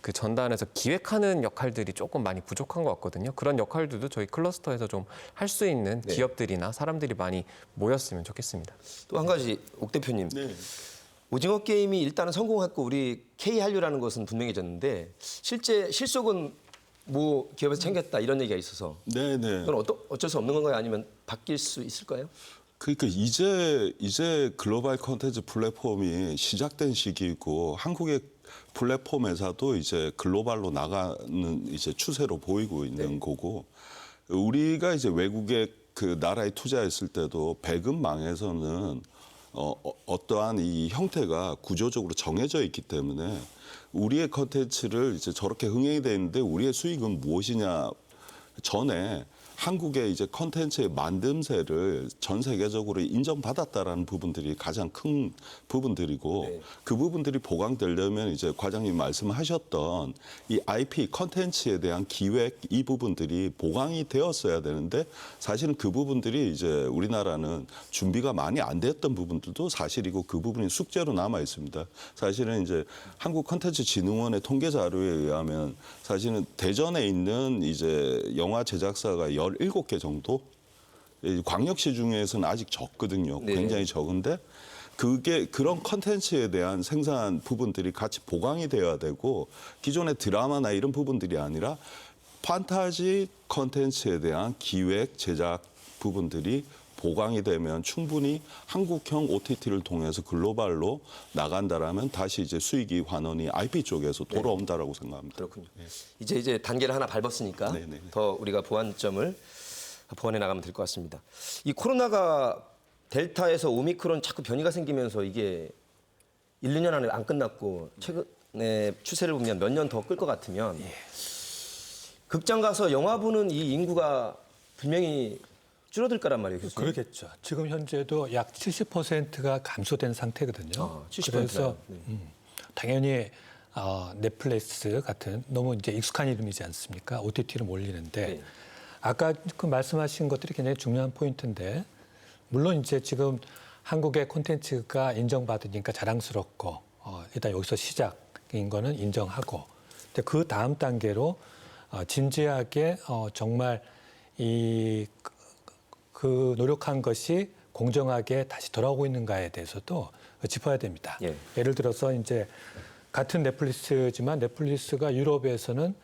Speaker 4: 그 전단에서 기획하는 역할들이 조금 많이 부족한 것 같거든요. 그런 역할들도 저희 클러스터에서 좀 할 수 있는 기업들이나 사람들이 많이 모였으면 좋겠습니다.
Speaker 1: 또 한 가지 옥 대표님.
Speaker 2: 네.
Speaker 1: 오징어 게임이 일단은 성공했고 우리 K한류라는 것은 분명해졌는데 실제 실속은 뭐 기업에서 챙겼다 이런 얘기가 있어서
Speaker 2: 네네.
Speaker 1: 그건 어쩔 수 없는 건가요? 아니면 바뀔 수 있을까요?
Speaker 2: 그러니까 이제 글로벌 콘텐츠 플랫폼이 시작된 시기이고 한국의 플랫폼 회사도 이제 글로벌로 나가는 이제 추세로 보이고 있는 거고 우리가 이제 외국의 그 나라에 투자했을 때도 배급망에서는 어떠한 이 형태가 구조적으로 정해져 있기 때문에 우리의 콘텐츠를 이제 저렇게 흥행이 되는데 우리의 수익은 무엇이냐 전에 한국의 이제 콘텐츠의 만듦새를 전 세계적으로 인정받았다라는 부분들이 가장 큰 부분들이고 그 부분들이 보강되려면 이제 과장님 말씀하셨던 이 IP 콘텐츠에 대한 기획 이 부분들이 보강이 되었어야 되는데 사실은 그 부분들이 이제 우리나라는 준비가 많이 안 됐던 부분들도 사실이고 그 부분이 숙제로 남아 있습니다. 사실은 이제 한국콘텐츠진흥원의 통계 자료에 의하면 사실은 대전에 있는 이제 영화 제작사가 17개 정도 광역시 중에서는 아직 적거든요.
Speaker 1: 네.
Speaker 2: 굉장히 적은데 그게 그런 컨텐츠에 대한 생산 부분들이 같이 보강이 되어야 되고 기존의 드라마나 이런 부분들이 아니라 판타지 컨텐츠에 대한 기획 제작 부분들이 보강이 되면 충분히 한국형 OTT를 통해서 글로벌로 나간다라면 다시 이제 수익이 환원이 IP 쪽에서 돌아온다라고 생각합니다.
Speaker 1: 그렇군요. 이제 단계를 하나 밟았으니까
Speaker 2: 네네.
Speaker 1: 더 우리가 보완점을 보완해 나가면 될 것 같습니다. 이 코로나가 델타에서 오미크론 자꾸 변이가 생기면서 이게 1, 2년 안에 안 끝났고 최근에 추세를 보면 몇 년 더 끌 것 같으면 극장 가서 영화 보는 이 인구가 분명히 줄어들 거란 말이에요. 교수님.
Speaker 3: 그러겠죠. 지금 현재도 약 70%가 감소된 상태거든요.
Speaker 1: 70%.
Speaker 3: 그래서
Speaker 1: 네.
Speaker 3: 당연히 넷플릭스 같은 너무 이제 익숙한 이름이지 않습니까? OTT로 몰리는데
Speaker 1: 네.
Speaker 3: 아까 그 말씀하신 것들이 굉장히 중요한 포인트인데 물론 이제 지금 한국의 콘텐츠가 인정받으니까 자랑스럽고 일단 여기서 시작인 거는 인정하고 근데 그 다음 단계로 진지하게 정말 그 노력한 것이 공정하게 다시 돌아오고 있는가에 대해서도 짚어야 됩니다.
Speaker 1: 예.
Speaker 3: 예를 들어서 이제 같은 넷플릭스지만 넷플릭스가 유럽에서는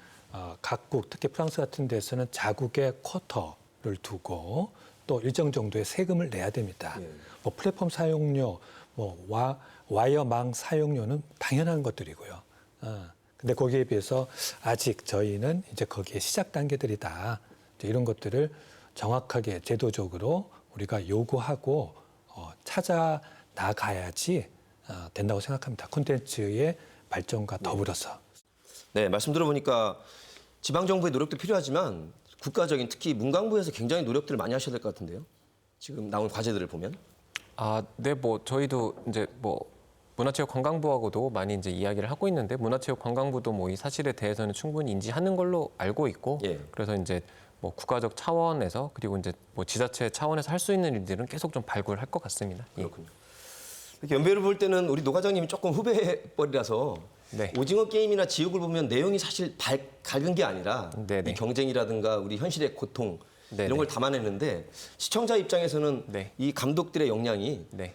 Speaker 3: 각국 특히 프랑스 같은 데서는 자국의 쿼터를 두고 또 일정 정도의 세금을 내야 됩니다.
Speaker 1: 예.
Speaker 3: 뭐 플랫폼 사용료, 뭐 와이어망 사용료는 당연한 것들이고요. 근데 거기에 비해서 아직 저희는 이제 거기에 시작 단계들이다. 이런 것들을 정확하게 제도적으로 우리가 요구하고 찾아 나가야지 된다고 생각합니다. 콘텐츠의 발전과 더불어서.
Speaker 1: 네, 말씀 들어보니까 지방정부의 노력도 필요하지만 국가적인 특히 문광부에서 굉장히 노력들을 많이 하셔야 될 것 같은데요. 지금 나온 과제들을 보면.
Speaker 4: 네, 뭐 저희도 이제 뭐 문화체육관광부하고도 많이 이제 이야기를 하고 있는데 문화체육관광부도 뭐 이 사실에 대해서는 충분히 인지하는 걸로 알고 있고
Speaker 1: 예.
Speaker 4: 그래서 이제 뭐 국가적 차원에서 그리고 이제 뭐 지자체 차원에서 할 수 있는 일들은 계속 좀 발굴할 것 같습니다. 예.
Speaker 1: 그렇군요. 이렇게 연배를 볼 때는 우리 노 과장님이 조금 후배뻘이라서
Speaker 4: 네.
Speaker 1: 오징어 게임이나 지옥을 보면 내용이 사실 밝은 게 아니라
Speaker 4: 네네.
Speaker 1: 이 경쟁이라든가 우리 현실의 고통
Speaker 4: 네네.
Speaker 1: 이런 걸 담아내는데 시청자 입장에서는
Speaker 4: 네.
Speaker 1: 이 감독들의 역량이
Speaker 4: 네.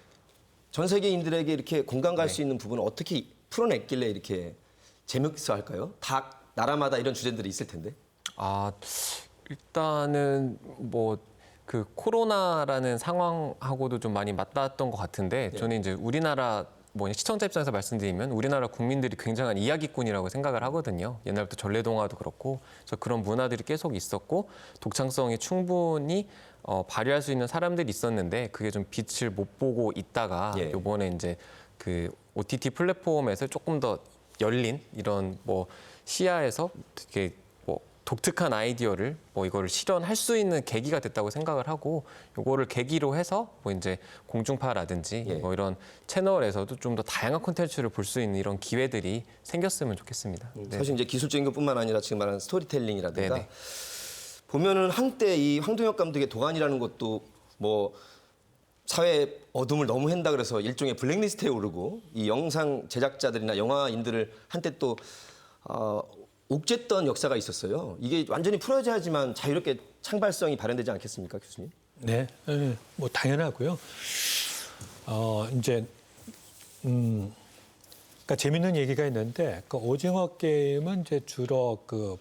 Speaker 1: 전 세계인들에게 이렇게 공감 갈 수 있는 부분을 어떻게 풀어냈길래 이렇게 재밌어 할까요? 다 나라마다 이런 주제들이 있을 텐데.
Speaker 4: 아, 일단은 뭐 그 코로나라는 상황하고도 좀 많이 맞닿았던 것 같은데 저는 이제 우리나라 뭐 시청자 입장에서 말씀드리면 우리나라 국민들이 굉장한 이야기꾼이라고 생각을 하거든요. 옛날부터 전래동화도 그렇고 그래서 그런 문화들이 계속 있었고 독창성이 충분히 발휘할 수 있는 사람들이 있었는데 그게 좀 빛을 못 보고 있다가
Speaker 1: 예.
Speaker 4: 이번에 이제 그 OTT 플랫폼에서 조금 더 열린 이런 뭐 시야에서 되게 뭐 독특한 아이디어를 뭐 이거를 실현할 수 있는 계기가 됐다고 생각을 하고 요거를 계기로 해서 뭐 이제 공중파라든지
Speaker 1: 예.
Speaker 4: 뭐 이런 채널에서도 좀 더 다양한 콘텐츠를 볼 수 있는 이런 기회들이 생겼으면 좋겠습니다. 네.
Speaker 1: 사실 이제 기술적인 것뿐만 아니라 지금 말하는 스토리텔링이라든가
Speaker 4: 네네.
Speaker 1: 보면은 한때 이 황동혁 감독의 도가니라는 것도 뭐 사회 어둠을 너무 한다 그래서 일종의 블랙리스트에 오르고 이 영상 제작자들이나 영화인들을 한때 또 옥죄했던 역사가 있었어요. 이게 완전히 풀어져야지만 자유롭게 창발성이 발현되지 않겠습니까, 교수님?
Speaker 3: 네, 뭐 당연하고요. 이제 그러니까 재밌는 얘기가 있는데 그 오징어 게임은 이제 주로 그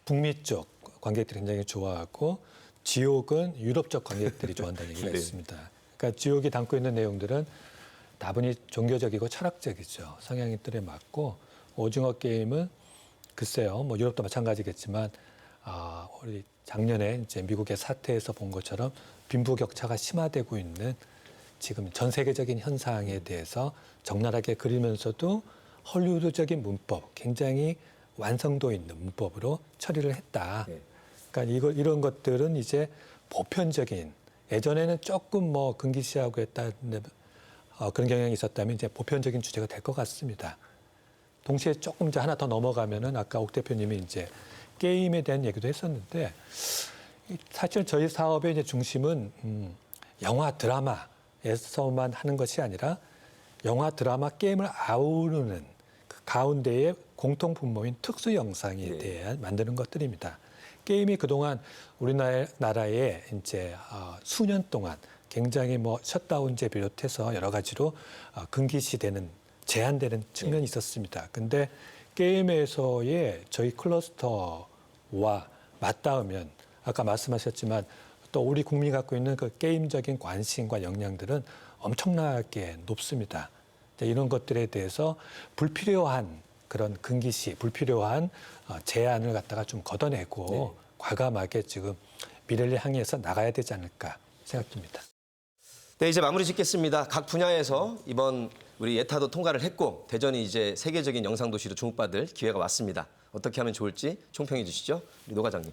Speaker 3: 북미 쪽 관객들이 굉장히 좋아하고 지옥은 유럽 쪽 관객들이 좋아한다는 얘기가
Speaker 1: 네.
Speaker 3: 있습니다. 그러니까 지옥이 담고 있는 내용들은 다분히 종교적이고 철학적이죠. 성향들에 맞고 오징어 게임은 글쎄요, 뭐 유럽도 마찬가지겠지만 우리 작년에 이제 미국의 사태에서 본 것처럼 빈부격차가 심화되고 있는 지금 전 세계적인 현상에 대해서 적나라하게 그리면서도 헐리우드적인 문법, 굉장히 완성도 있는 문법으로 처리를 했다.
Speaker 1: 네.
Speaker 3: 그러니까 이런 것들은 이제 보편적인 예전에는 조금 뭐 금기시하고 했다는 그런 경향이 있었다면 이제 보편적인 주제가 될 것 같습니다. 동시에 조금 이제 하나 더 넘어가면은 아까 옥 대표님이 이제 게임에 대한 얘기도 했었는데 사실 저희 사업의 이제 중심은 영화 드라마에서만 하는 것이 아니라 영화 드라마 게임을 아우르는 그 가운데에 공통 분모인 특수 영상에 대해 만드는 것들입니다. 게임이 그동안 우리나라에 이제 수년 동안 굉장히 뭐 셧다운제 비롯해서 여러 가지로 금기시되는 제한되는 측면이 있었습니다. 근데 게임에서의 저희 클러스터와 맞닿으면 아까 말씀하셨지만 또 우리 국민이 갖고 있는 그 게임적인 관심과 역량들은 엄청나게 높습니다. 이런 것들에 대해서 불필요한 그런 금기시, 불필요한 제한을 갖다가 좀 걷어내고 과감하게 지금 미래를 향해서 나가야 되지 않을까 생각됩니다.
Speaker 1: 네, 이제 마무리 짓겠습니다. 각 분야에서 이번 우리 예타도 통과를 했고 대전이 이제 세계적인 영상도시로 주목받을 기회가 왔습니다. 어떻게 하면 좋을지 총평해 주시죠. 우리 노 과장님.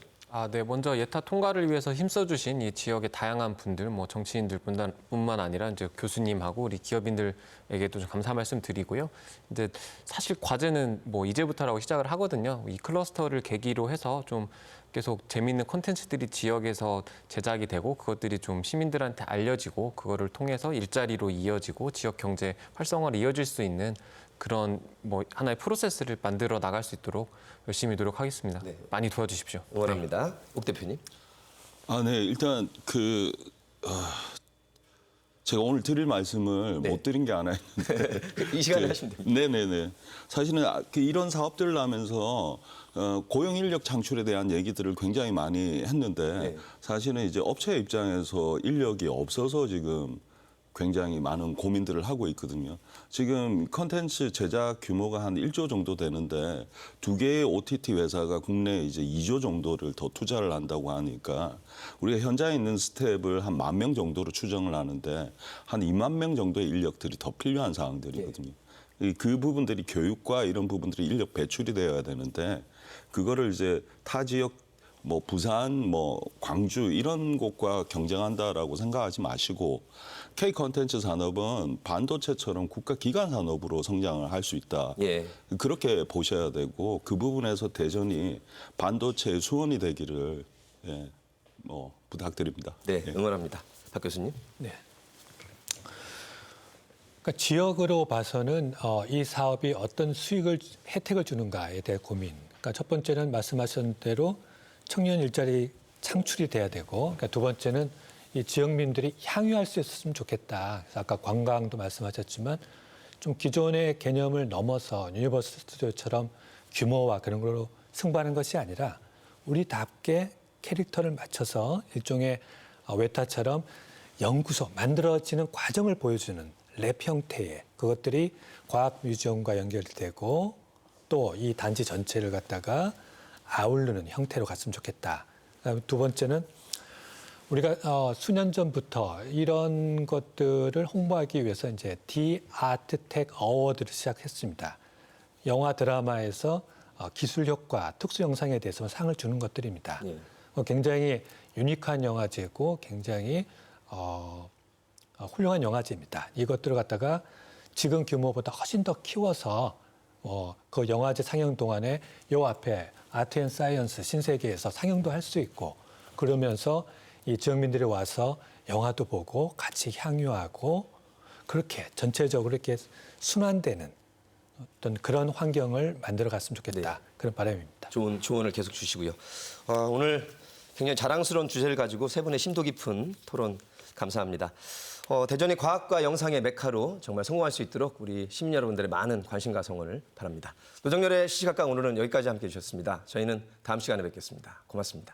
Speaker 4: 네. 먼저 예타 통과를 위해서 힘써주신 이 지역의 다양한 분들, 뭐 정치인들뿐만 아니라 이제 교수님하고 우리 기업인들에게도 좀 감사 말씀 드리고요. 이제 사실 과제는 뭐 이제부터라고 시작을 하거든요. 이 클러스터를 계기로 해서 좀 계속 재미있는 콘텐츠들이 지역에서 제작이 되고 그것들이 좀 시민들한테 알려지고 그거를 통해서 일자리로 이어지고 지역 경제 활성화로 이어질 수 있는 그런 뭐 하나의 프로세스를 만들어 나갈 수 있도록 열심히 노력하겠습니다.
Speaker 1: 네.
Speaker 4: 많이 도와주십시오.
Speaker 1: 응원합니다. 옥 대표님.
Speaker 2: 네, 일단 제가 오늘 드릴 말씀을 못 드린 게 하나 있는데
Speaker 1: 이 시간에 하시면 됩니다.
Speaker 2: 네네네. 사실은 이런 사업들을 하면서 고용 인력 창출에 대한 얘기들을 굉장히 많이 했는데
Speaker 1: 네.
Speaker 2: 사실은 이제 업체 입장에서 인력이 없어서 지금 굉장히 많은 고민들을 하고 있거든요. 지금 컨텐츠 제작 규모가 한 1조 정도 되는데 2개의 OTT 회사가 국내에 이제 2조 정도를 더 투자를 한다고 하니까 우리가 현장에 있는 스텝을 한 10,000명 정도로 추정을 하는데 한 2만 명 정도의 인력들이 더 필요한 사항들이거든요. 그 부분들이 교육과 이런 부분들이 인력 배출이 되어야 되는데 그거를 이제 타 지역 뭐 부산, 뭐 광주 이런 곳과 경쟁한다라고 생각하지 마시고 K 콘텐츠 산업은 반도체처럼 국가 기관 산업으로 성장을 할 수 있다.
Speaker 1: 예.
Speaker 2: 그렇게 보셔야 되고 그 부분에서 대전이 반도체의 수원이 되기를 뭐 부탁드립니다.
Speaker 1: 네, 응원합니다. 박 교수님.
Speaker 3: 네. 그러니까 지역으로 봐서는 이 사업이 어떤 혜택을 주는가에 대한 고민. 그러니까 첫 번째는 말씀하신 대로 청년 일자리 창출이 돼야 되고, 그러니까 두 번째는 이 지역민들이 향유할 수 있었으면 좋겠다. 그래서 아까 관광도 말씀하셨지만 좀 기존의 개념을 넘어서 유니버설 스튜디오처럼 규모와 그런 걸로 승부하는 것이 아니라 우리답게 캐릭터를 맞춰서 일종의 외타처럼 연구소, 만들어지는 과정을 보여주는 랩 형태의 그것들이 과학 뮤지엄과 연결되고 또 이 단지 전체를 갖다가 아우르는 형태로 갔으면 좋겠다. 그다음에 두 번째는 우리가 수년 전부터 이런 것들을 홍보하기 위해서 이제 디 아트텍 어워드를 시작했습니다. 영화 드라마에서 기술 효과, 특수 영상에 대해서 상을 주는 것들입니다.
Speaker 1: 네.
Speaker 3: 굉장히 유니크한 영화제고 굉장히 훌륭한 영화제입니다. 이것들을 갖다가 지금 규모보다 훨씬 더 키워서 그 영화제 상영 동안에 요 앞에 아트 앤 사이언스 신세계에서 상영도 할 수 있고 그러면서 이 지역민들이 와서 영화도 보고 같이 향유하고 그렇게 전체적으로 이렇게 순환되는 어떤 그런 환경을 만들어 갔으면 좋겠다. 그런 바람입니다.
Speaker 1: 좋은 조언을 계속 주시고요. 오늘 굉장히 자랑스러운 주제를 가지고 세 분의 심도 깊은 토론 감사합니다. 대전이 과학과 영상의 메카로 정말 성공할 수 있도록 우리 시민 여러분들의 많은 관심과 성원을 바랍니다. 노정열의 시시각각 오늘은 여기까지 함께해 주셨습니다. 저희는 다음 시간에 뵙겠습니다. 고맙습니다.